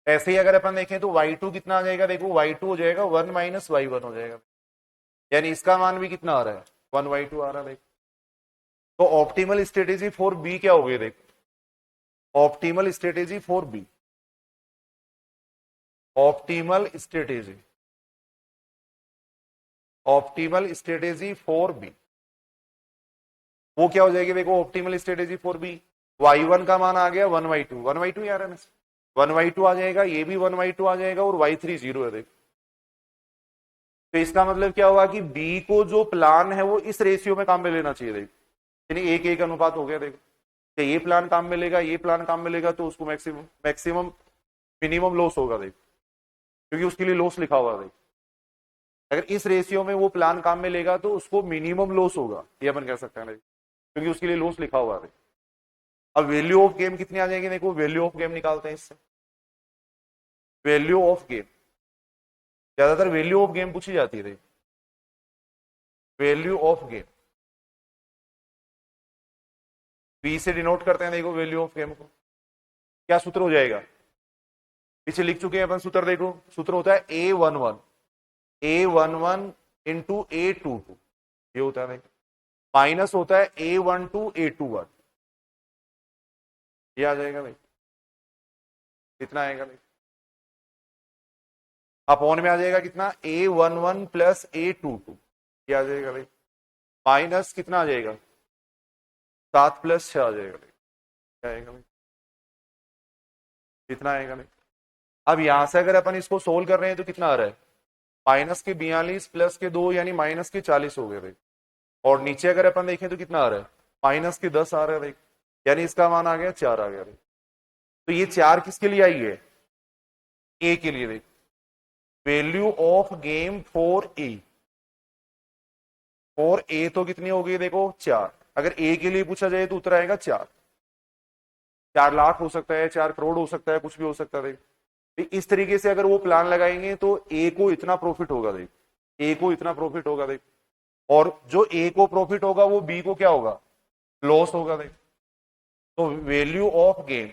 ऐसे ही अगर अपन देखें तो y2 कितना आ जाएगा देखो, y2 हो जाएगा 1 - y1 हो जाएगा, यानी इसका मान भी कितना आ रहा है, 1/2 आ रहा है देखो। तो ऑप्टिमल स्ट्रेटेजी फॉर बी क्या हो गई देखो, optimal strategy for B, optimal strategy, optimal strategy for B वो क्या हो जाएगी देखो, optimal strategy for B, y1 का मान आ गया 1/2, 1/2 यार है, 1/2 आ जाएगा, ये भी 1/2 आ जाएगा, और y3 0 है देखो। तो इसका मतलब क्या होगा कि बी को जो प्लान है वो इस रेशियो में काम में लेना चाहिए देखो, यानी 1:1 अनुपात हो गया देखो, कि ये प्लान काम में लेगा, ये प्लान काम में लेगा, तो उसको मैक्सिमम मैक्सिमम मिनिमम लॉस होगा देखो, क्योंकि उसके लिए लॉस लिखा हुआ देखो। अगर इस रेशियो में वो प्लान काम में लेगा तो उसको मिनिमम लॉस होगा, ये अपन कह सकते हैं देखो, क्योंकि उसके लिए लॉस लिखा हुआ है। अब वैल्यू ऑफ गेम कितनी आ जाएगी देखो, वैल्यू ऑफ गेम निकालते हैं इससे, वैल्यू ऑफ गेम, ज्यादातर वैल्यू ऑफ गेम पूछी जाती है, वैल्यू ऑफ गेम बी से डिनोट करते हैं देखो, वैल्यू ऑफ गेम को क्या सूत्र हो जाएगा, पीछे लिख चुके हैं अपन सूत्र देखो, सूत्र होता है A11 इंटू A22, ये होता है माइनस होता है A12 A21, ये आ जाएगा भाई, कितना आएगा भाई, अपॉन में आ जाएगा कितना, A11 + A22, ये आ जाएगा भाई, माइनस कितना आ जाएगा, 7 + 6 आ जाएगा भाई, क्या आएगा भाई, कितना आएगा भाई। अब यहां से अगर अपन इसको सोल्व कर रहे हैं तो कितना आ रहा है, -42 + 2 यानी -40 हो गए भाई, और नीचे अगर अपन देखें तो कितना आ रहा है, -10 आ रहा है भाई, यानी इसका मान आ गया 4 आ गया भाई। तो ये 4 किसके लिए आई है, ए के लिए भाई, value of game for a, for a तो कितनी हो गई देखो 4, अगर ए के लिए पूछा जाए तो उत्तर आएगा 4 लाख हो सकता है, 4 करोड़ हो सकता है, कुछ भी हो सकता है भाई। इस तरीके से अगर वो प्लान लगाएंगे तो ए को इतना प्रॉफिट होगा देख, ए को इतना प्रॉफिट होगा देख, और जो ए को प्रॉफिट होगा वो बी को क्या होगा, लॉस होगा देख। तो value of game,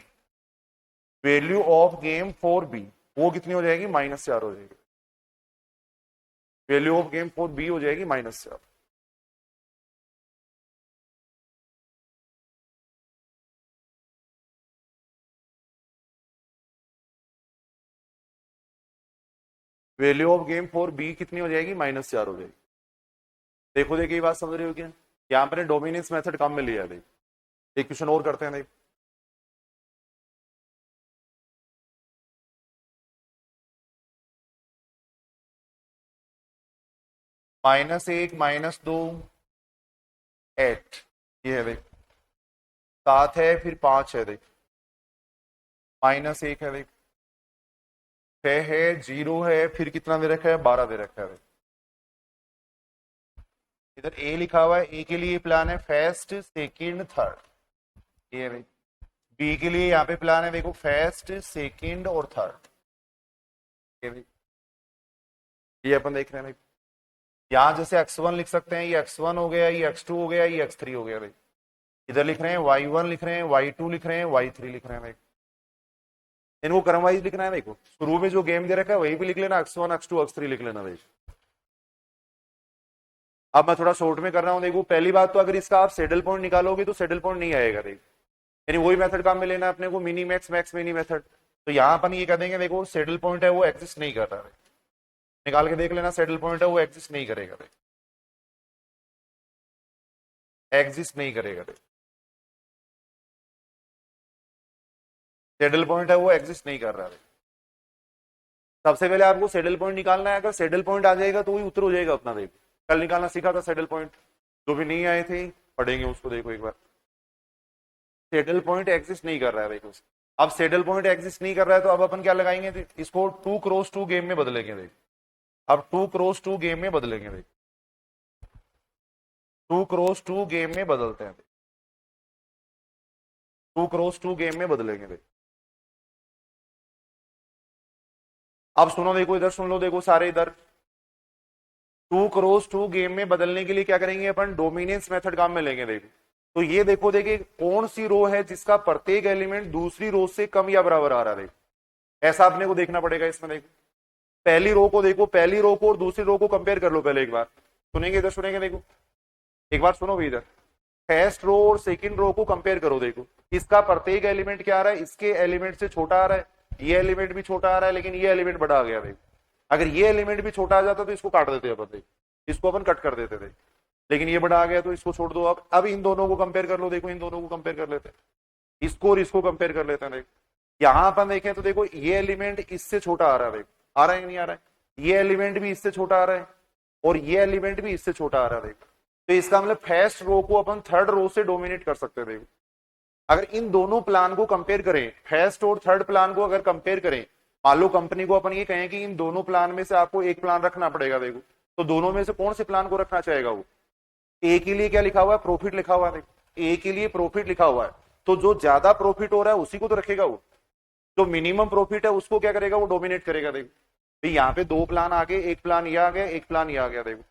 value of game for B वो कितनी हो जाएगी, -4 हो जाएगी, value of game for B हो जाएगी -4। Value of game for B कितनी हो जाएगी, -4 हो जाएगी। देखो देखिए, ये बात समझ रहे हो क्या? यहाँ पर डोमिनेंस मेथड काम में लिया है। देखो एक क्वेश्चन और करते हैं। देखो -1 -2 8, ये है देख। 7 है, फिर 5 है देख, -1 है देख, 6 है, 0 है, फिर कितना दे रखा है, 12 दे रखा है देख। इधर ए लिखा हुआ है, ए के लिए प्लान है फर्स्ट सेकंड थर्ड, ये भाई। बी के लिए यहाँ पे प्लान है देखो, फर्स्ट सेकंड और थर्ड, ये भाई। ये अपन देख रहे हैं भाई। यहाँ जैसे x1 लिख सकते हैं, ये x1 हो गया, ये x2 हो गया, ये x3 हो गया भाई। इधर लिख रहे हैं y1 लिख रहे हैं, y2 लिख रहे हैं, y3 लिख रहे हैं भाई। इनको क्रम वाइज लिखना है। देखो शुरू में जो गेम दे रखा है वही भी लिख लेना, x1 x2 x3 लिख लेना भाई। अब मैं थोड़ा शॉर्ट में कर रहा हूं। देखो पहली बात तो, अगर इसका आप सेडल पॉइंट निकालोगे तो सेडल पॉइंट नहीं आएगा। देखो यानी वही मेथड काम में लेना है अपने को, mini max max mini method. तो यहाँ अपन ये कह देंगे, देखो सेडल पॉइंट है वो एग्जिस्ट नहीं कर रहा है, निकाल के देख लेना, सेडल पॉइंट है वो एग्जिस्ट नहीं करेगा, एग्जिस्ट नहीं करेगा। सेडल पॉइंट है वो एग्जिस्ट नहीं कर रहा है। सबसे पहले आपको सेडल पॉइंट निकालना है। अगर सेडल पॉइंट आ जाएगा तो वही उत्तर हो जाएगा अपना। देखो कल निकालना सीखा था सेडल पॉइंट, जो भी नहीं आए थे पढ़ेंगे उसको। देखो एक बार, सेडल पॉइंट एग्जिस्ट नहीं कर रहा है। देखो अब सेडल पॉइंट एग्जिस्ट नहीं कर रहा है तो अब अपन क्या लगाएंगे, इसको 2x2 गेम में बदलेंगे। देखो अब 2x2 गेम में बदलेंगे। देखो 2x2 गेम में बदलते हैं, 2x2 गेम में बदलेंगे। देखो अब सुनो, देखो इधर सुन लो, देखो सारे इधर 2x2 गेम में बदलने के लिए क्या करेंगे अपन, डोमिनेंस मेथड काम में लेंगे। देखो तो ये देखो, देखिए कौन सी रो है जिसका प्रत्येक एलिमेंट दूसरी रो से कम या बराबर आ रहा है। देखो ऐसा अपने को देखना पड़ेगा इसमें। देखो पहली रो को देखो, पहली रो को और दूसरी रो को कंपेयर कर लो पहले एक बार। सुनेंगे इधर, सुनेंगे। देखो एक बार सुनो भी, इधर फर्स्ट रो और सेकंड रो को कंपेयर करो। देखो इसका प्रत्येक एलिमेंट क्या आ रहा है, इसके एलिमेंट से छोटा आ रहा है, ये एलिमेंट भी छोटा आ रहा है, लेकिन ये एलिमेंट बड़ा आ गया। देखो अगर ये एलिमेंट भी छोटा आ जाता तो इसको काट देते अपन। देखो इसको अपन कट कर देते थे, लेकिन ये बड़ा आ गया तो इसको छोड़ दो। अब इन दोनों को कंपेयर कर लो। देखो इन दोनों को कंपेयर कर लेते हैं, इसको और इसको कंपेयर कर लेते हैं। देखो यहां अपन देखें तो देखो ये एलिमेंट इससे छोटा आ रहा है। देखो आ रहा है नहीं आ रहा है, ये एलिमेंट भी इससे छोटा आ रहा है और ये एलिमेंट भी इससे छोटा आ रहा है। देखो तो इसका मतलब फर्स्ट रो को अपन थर्ड रो से डोमिनेट कर सकते हैं। देखो अगर इन दोनों प्लान को कंपेयर करें, फर्स्ट और थर्ड प्लान को अगर कंपेयर करें, मान लो कंपनी को अपन ये कहें कि इन दोनों प्लान में से आपको एक प्लान रखना पड़ेगा। देखो तो दोनों में से कौन से प्लान को रखना चाहेगा वो? ए के लिए क्या लिखा हुआ है, प्रॉफिट लिखा हुआ है। ए के लिए प्रॉफिट लिखा हुआ है, तो जो ज्यादा प्रॉफिट हो रहा है उसी को तो रखेगा वो। जो मिनिमम प्रॉफिट है उसको क्या करेगा, वो डोमिनेट करेगा। देखो तो यहाँ पे दो प्लान आ गए, एक प्लान ये आ गया, एक प्लान ये आ गया। देखो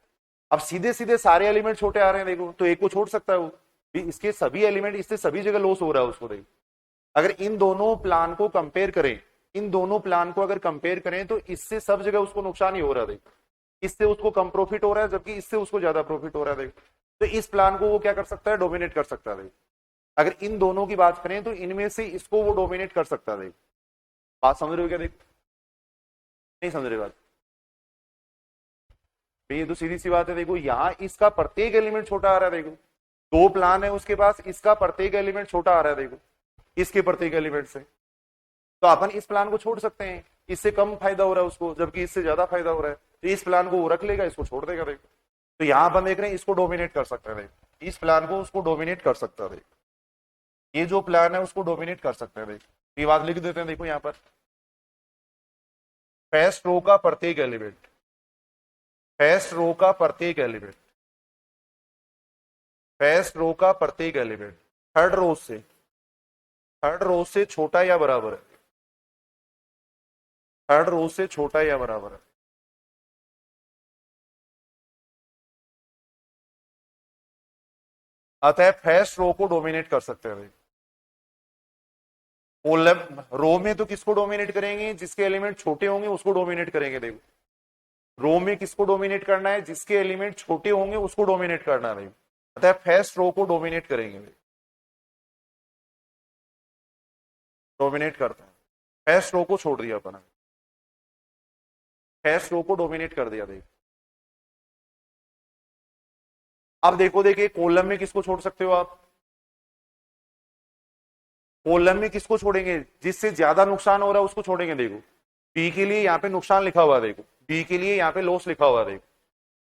अब सीधे सीधे सारे एलिमेंट छोटे आ रहे हैं। देखो तो एक को छोड़ सकता है वो भी, इसके सभी एलिमेंट इससे सभी जगह लॉस हो रहा है उसको। देखो अगर इन दोनों प्लान को कंपेयर करें, इन दोनों प्लान को अगर कंपेयर करें तो इससे सब जगह उसको नुकसान ही हो रहा है। देखो इससे उसको कम प्रॉफिट हो रहा है, जबकि इससे उसको ज्यादा प्रॉफिट हो रहा है। देखो तो इस प्लान को वो क्या कर सकता है, डोमिनेट कर सकता है। देखो अगर इन दोनों की बात करें तो इनमें से इसको वो डोमिनेट कर सकता है। देखो बात समझ रहे हो क्या? देखो नहीं समझ रहे बात? ये तो सीधी सी बात है। देखो यहाँ इसका प्रत्येक एलिमेंट छोटा आ रहा है। देखो दो प्लान है उसके पास, इसका प्रत्येक एलिमेंट छोटा आ रहा है। देखो इसके प्रत्येक एलिमेंट से, तो अपन इस प्लान को छोड़ सकते हैं, इससे कम फायदा हो रहा है उसको, जबकि इससे ज्यादा फायदा हो रहा है। तो इस प्लान को वो रख लेगा, इसको छोड़ देगा। देखो तो यहाँ अपन देख रहे हैं इसको डोमिनेट कर सकता है। देखो इस प्लान को उसको डोमिनेट कर सकता है। देखो ये जो प्लान है उसको डोमिनेट कर सकते हैं। देखो ये बात लिख देते हैं। देखो यहाँ पर फर्स्ट रो का प्रत्येक एलिमेंट, फर्स्ट रो का प्रत्येक एलिमेंट, फर्स्ट रो का प्रत्येक एलिमेंट थर्ड रो से, थर्ड रो से छोटा या बराबर है, थर्ड रो से छोटा या बराबर है। अतः फर्स्ट रो को डोमिनेट कर सकते हैं। कॉलम रो में तो किसको डोमिनेट करेंगे, जिसके एलिमेंट छोटे होंगे उसको डोमिनेट करेंगे। देखो रो में किसको डोमिनेट करना है, जिसके एलिमेंट छोटे होंगे उसको डोमिनेट करना है। अतः फर्स्ट रो को डोमिनेट करेंगे, डोमिनेट करते हैं। फर्स्ट रो को छोड़ दिया अपना, फर्स्ट रो को डोमिनेट कर दिया। देखो अब देखो, देखिए कॉलम में किसको छोड़ सकते हो आप? कॉलम में किसको छोड़ेंगे? जिससे ज्यादा नुकसान हो रहा है उसको छोड़ेंगे। देखो बी के लिए यहाँ पे नुकसान लिखा हुआ है, देखो बी के लिए यहाँ पे लॉस लिखा हुआ है। देखो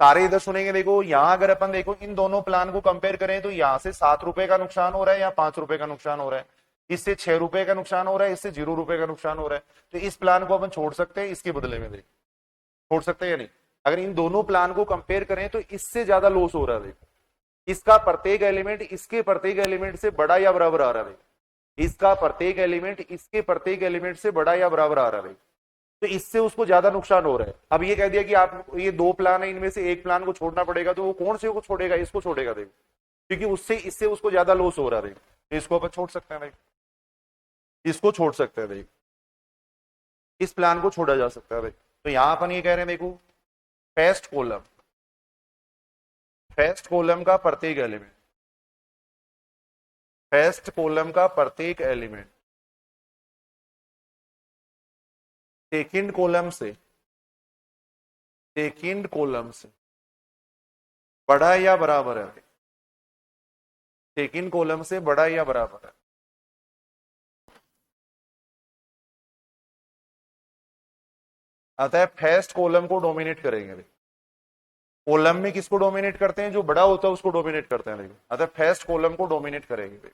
सारे इधर सुनेंगे। देखो यहां अगर अपन देखो इन दोनों प्लान को कंपेयर करें तो यहाँ से 7 रुपए का नुकसान हो रहा है या 5 रुपए का नुकसान हो रहा है, इससे 6 रुपए का नुकसान हो रहा है, इससे 0 रुपए का नुकसान हो रहा है। तो इस प्लान को अपन छोड़ सकते हैं, इसके बदले में देखो छोड़ सकते हैं या नहीं? अगर इन दोनों प्लान को कंपेयर करें तो इससे ज्यादा लॉस हो रहा है। देखो इसका प्रत्येक एलिमेंट इसके प्रत्येक एलिमेंट से बड़ा या बराबर आ रहा है। इसका प्रत्येक एलिमेंट इसके प्रत्येक एलिमेंट से बड़ा या बराबर आ रहा है, तो इससे उसको ज्यादा नुकसान हो रहा है। अब ये कह दिया कि आप ये दो प्लान है, इनमें से एक प्लान को छोड़ना पड़ेगा, तो वो कौन से को छोड़ेगा? इसको छोड़ेगा। देखो क्योंकि उससे इससे उसको ज्यादा लॉस हो रहा है। तो इसको अपन छोड़ सकते हैं भाई, इसको छोड़ सकते हैं भाई, इस प्लान को छोड़ा जा सकता है भाई। तो यहां अपन ये कह रहे हैं, देखो फर्स्ट कॉलम का प्रत्येक एलिमेंट, फर्स्ट कॉलम का प्रत्येक एलिमेंट सेकंड कॉलम से बड़ा या बराबर है। सेकंड कॉलम से बड़ा या बराबर है। अतः फर्स्ट कॉलम को डोमिनेट करेंगे। कॉलम में किसको डोमिनेट करते हैं? जो बड़ा होता है उसको डोमिनेट करते हैं। देखो अतः फर्स्ट कॉलम को डोमिनेट करेंगे,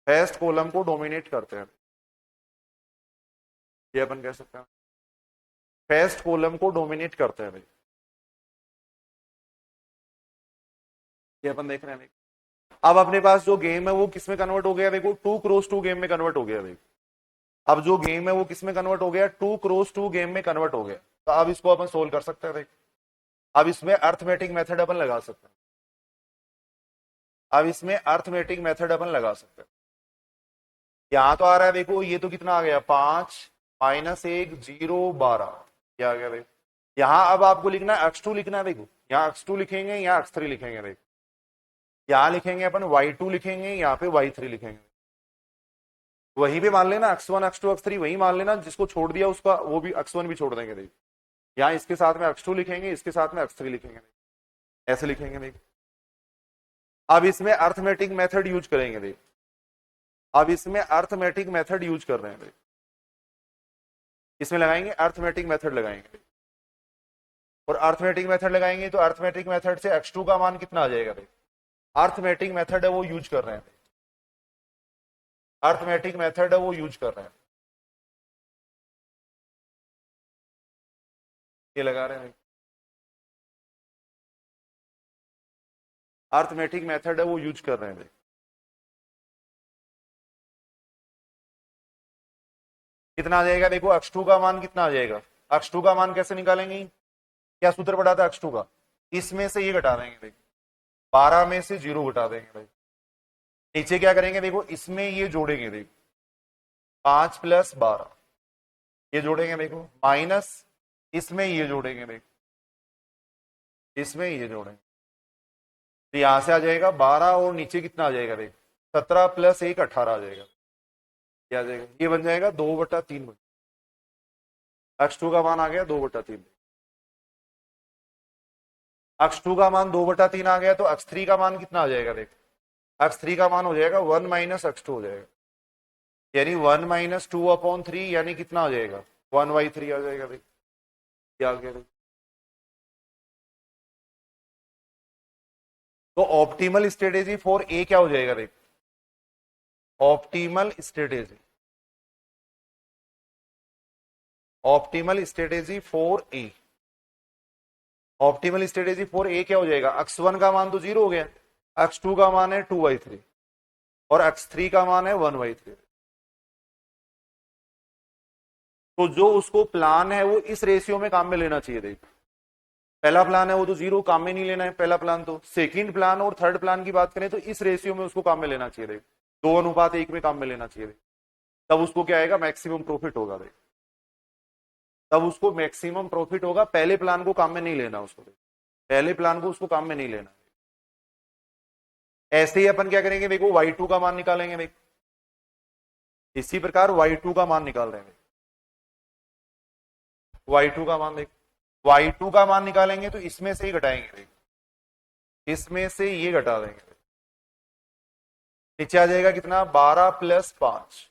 फर्स्ट कॉलम को डोमिनेट करते हैं, ये अपन कह सकते हैं फर्स्ट कॉलम को डोमिनेट करते हैं भाई, ये अपन देख रहे हैं। अब अपने पास जो गेम है वो किस में कन्वर्ट हो गया? देखो 2x2 गेम में कन्वर्ट हो गया। देखो अब जो गेम है वो किस में कन्वर्ट हो गया? 2x2 गेम में कन्वर्ट हो गया। तो अब इसको अपन सोल्व कर सकते हैं। देखो अब इसमें अर्थमेटिक मेथड अपन लगा सकते हैं, अब इसमें अर्थमेटिक मेथड अपन लगा सकते हैं। यहां तो आ रहा है, देखो ये तो कितना आ गया? 5 -1 0 12, क्या आ गया? देखो यहां अब आपको लिखना है x2 लिखना है। देखो यहाँ x2 लिखेंगे, यहाँ x3 लिखेंगे। देखो यहां लिखेंगे अपन y2 लिखेंगे, यहाँ पे y3 लिखेंगे। वहीं पे मान लेना x1 x2 x3 वही मान लेना, जिसको छोड़ दिया उसका वो भी x1 भी छोड़ देंगे। देखो यहाँ इसके साथ में x2 लिखेंगे, इसके साथ में x3 लिखेंगे, ऐसे लिखेंगे। देखो अब इसमें अर्थमेटिक मेथड यूज करेंगे। देखो अब इसमें अर्थमेटिक मेथड यूज कर रहे हैं। देखो इसमें लगाएंगे अर्थमेटिक मेथड लगाएंगे, और अर्थमेटिक मेथड लगाएंगे तो अर्थमेटिक मेथड से x2 का मान कितना आ जाएगा? देखो अर्थमेटिक मेथड है वो यूज कर रहे हैं, अर्थमेटिक मेथड है वो यूज कर रहे हैं, ये लगा रहे हैं। अर्थमेटिक मेथड है वो यूज कर रहे हैं। कितना आ जाएगा? देखो x2 का मान कितना आ जाएगा? x2 का मान कैसे निकालेंगे? क्या सूत्र पड़ा था x2 का? इसमें से ये घटा देंगे। देखो 12 में से 0 घटा देंगे। भाई नीचे क्या करेंगे? देखो इसमें ये जोड़ेंगे। देखो 5 + 12 ये जोड़ेंगे। देखो माइनस इसमें ये जोड़ेंगे। देखो इसमें ये जोड़ेंगे, तो यहां से आ जाएगा 12 और नीचे कितना आ जाएगा? देखो 17 + 1 18 आ जाएगा। क्या आ जाएगा? ये बन जाएगा 2/3। x2 का मान आ गया 2/3। x2 का मान 2/3 आ गया, तो x3 का मान कितना आ जाएगा? देखो x3 का मान हो जाएगा 1 - x2 हो जाएगा, यानी 1 - 2/3, यानी कितना आ जाएगा? 1/3 आ जाएगा। देखो क्या आ गया? देखो तो ऑप्टिमल स्ट्रेटेजी फॉर ए क्या हो जाएगा? देखो optimal strategy for a, optimal strategy for a क्या हो जाएगा? x1 का मान तो 0 हो गया, x2 का मान है 2/3 और x3 का मान है 1/3। तो जो उसको प्लान है वो इस रेशियो में काम में लेना चाहिए। देखो पहला प्लान है वो तो 0 काम में नहीं लेना है पहला प्लान। तो सेकंड प्लान और थर्ड प्लान की बात करें तो इस रेशियो में उसको काम में लेना चाहिए। देखो 2:1 में काम में लेना चाहिए। तब उसको क्या आएगा? मैक्सिमम प्रॉफिट होगा। देखो तब उसको मैक्सिमम प्रॉफिट होगा। पहले प्लान को काम में नहीं लेना उसको, पहले प्लान को उसको काम में नहीं लेना। ऐसे ही अपन क्या करेंगे? देखो y2 का मान निकालेंगे। देखो इसी प्रकार y2 का मान निकाल रहे हैं। y2 का मान देखो, y2 का मान निकालेंगे तो इसमें से ही घटाएंगे देखो, इसमें से ये घटा देंगे, नीचे आ जाएगा कितना 12 + 5,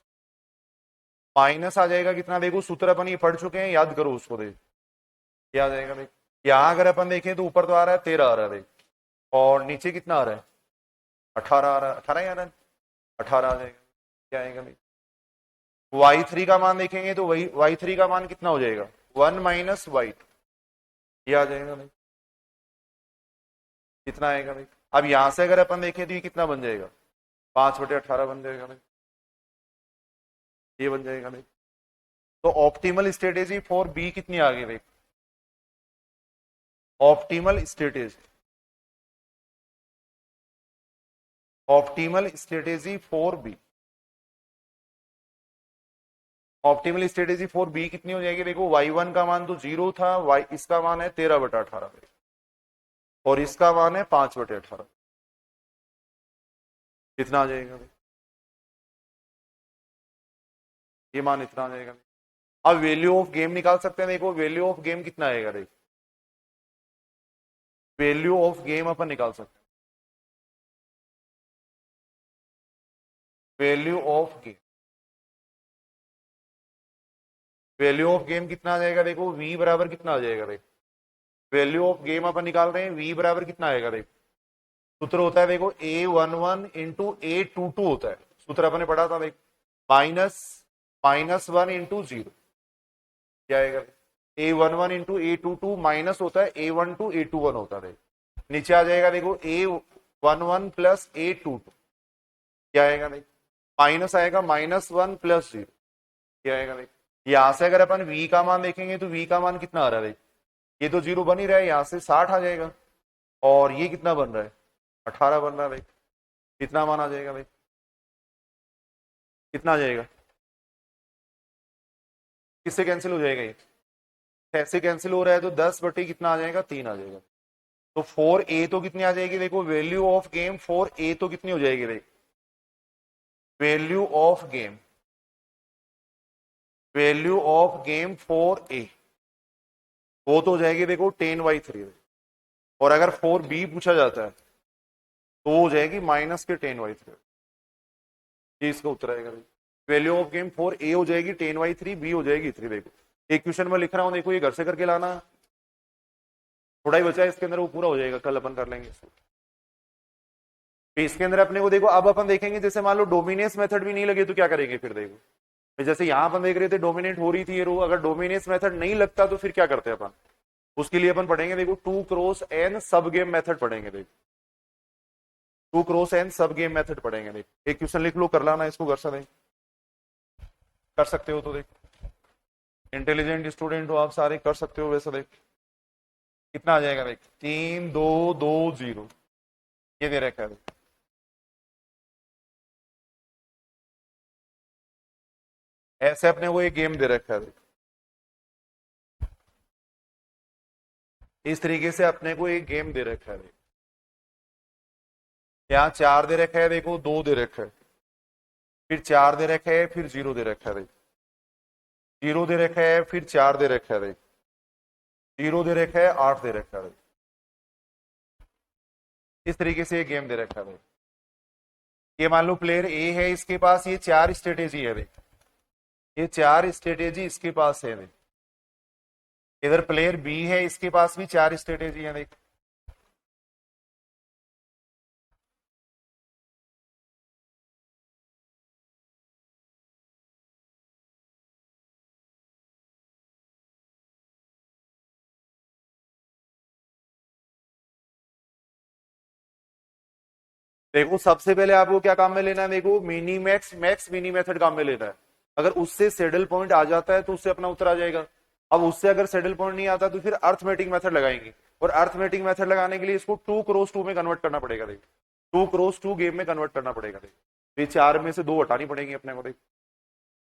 माइनस आ जाएगा कितना देखो, सूत्र अपन ये पढ़ चुके हैं, याद करो उसको देखो, क्या आ जाएगा देखो, यहां अगर अपन देखें तो ऊपर तो आ रहा है 13 आ रहा है देखो, और नीचे कितना आ रहा है 18 आ रहा है, 18 ही आ रहा है, 18 आ जाएगा, क्या आएगा देखो। y3 का मान देखेंगे तो वही y3 का मान कितना हो जाएगा 1 - y2, ये आ जाएगा भाई, कितना आएगा भाई। अब यहां से अगर अपन देखें तो ये कितना बन जाएगा 5/18 बन जाएगा भाई, ये बन जाएगा भाई। तो ऑप्टिमल स्ट्रेटेजी फॉर बी कितनी आ गई भाई, optimal strategy, optimal strategy for B, optimal strategy for B कितनी हो जाएगी देखो, y1 का मान तो 0 था, y इसका मान है 13/18 और इसका मान है 5/18, कितना आ जाएगा भाई, ये मान इतना आ जाएगा। अब वैल्यू ऑफ गेम निकाल सकते हैं देखो, वैल्यू ऑफ गेम कितना आएगा देखो, वैल्यू ऑफ गेम अपन निकाल सकते हैं, value of game, value of game कितना आ जाएगा देखो, v बराबर कितना आ जाएगा देखो, वैल्यू ऑफ गेम अपन निकाल रहे हैं, v बराबर कितना आएगा देखो, सूत्र होता है देखो a11 × a22 होता है, सूत्र अपन ने पढ़ा था देखो, -1 × 0, क्या आएगा a11 × a22 माइनस होता है a12 a21 होता है, नीचे आ जाएगा देखो a11 + a22, क्या आएगा देखो, माइनस आएगा -1 + 0, क्या आएगा देखो। यहां से अगर अपन v का मान देखेंगे तो v का मान कितना आ रहा है, ये तो 0 बन ही रहा है, यहां से 60 आ जाएगा, और ये कितना बन रहा है 18 बन रहा है भाई, कितना मान आ जाएगा भाई, कितना आ जाएगा, किससे कैंसिल हो जाएगा ये, ऐसे कैंसिल हो रहा है तो 10 कितना आ जाएगा 3 आ जाएगा। तो 4a तो कितनी आ जाएगी देखो, वैल्यू ऑफ गेम 4a तो कितनी हो जाएगी भाई, value of game, value of game 4a वो तो हो जाएगी देखो 10/3, और अगर 4b पूछा जाता है तो हो जाएगी -10/3, ये इसका उत्तर आएगा भाई, वैल्यू ऑफ गेम 4a हो जाएगी 10/3, b हो जाएगी 3। देखो एक क्वेश्चन में लिख रहा हूं देखो, ये घर से करके लाना, थोड़ा ही बचा है इसके अंदर, वो पूरा हो जाएगा, कल अपन कर लेंगे इसको। इसके अंदर अपने को देखो, अब अपन देखेंगे जैसे मान लो डोमिनेंस मेथड भी नहीं लगे तो क्या करेंगे फिर देखो, जैसे यहां अपन देख रहे थे डोमिनेट हो रही थी ये रो, अगर डोमिनेंस मेथड नहीं लगता तो फिर क्या करते हैं अपन, उसके लिए अपन पढ़ेंगे देखो 2 × n सब गेम मेथड पढ़ेंगे देखो, 2 × n सब गेम मेथड पढ़ेंगे देखो। एक क्वेश्चन लिख लो, कर लाना इसको घर से, देख कर सकते हो तो देखो, इंटेलिजेंट स्टूडेंट हो आप सारे, कर सकते हो वैसे देख, कितना आ जाएगा देख 3 2 2 0, ये दे रखा है, ऐसे अपने को एक गेम दे रखा है, इस तरीके से अपने को एक गेम दे रखा है, यहाँ 4 दे रखा है देखो, 2 दे रखा है, फिर 4 दे रखा है, फिर 0 दे रखा है, 0 दे रखा है, फिर 4 दे रखा है, 0 दे रखा है, 8 दे रखा है, इस तरीके से एक गेम दे रखा है। ये मान लो प्लेयर ए है, इसके पास ये 4 स्ट्रेटेजी है देख, ये 4 स्ट्रेटेजी इसके पास है देख, इधर प्लेयर बी है, इसके पास भी 4 स्ट्रेटेजी है देख, देखो सबसे पहले आपको क्या काम में लेना है देखो, mini max max mini method काम में लेना है, अगर उससे सेडल पॉइंट आ जाता है तो उससे अपना उत्तर आ जाएगा। अब उससे अगर सेडल पॉइंट नहीं आता तो फिर अर्थमेटिक मेथड लगाएंगे, और अर्थमेटिक मेथड लगाने के लिए इसको 2 × 2 में कन्वर्ट करना पड़ेगा देखो, 2 × 2 गेम में कन्वर्ट करना पड़ेगा देखो, ये 4 में से 2 हटानी पड़ेगी अपने को देखो,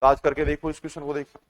आज करके देखो इस क्वेश्चन को देखो।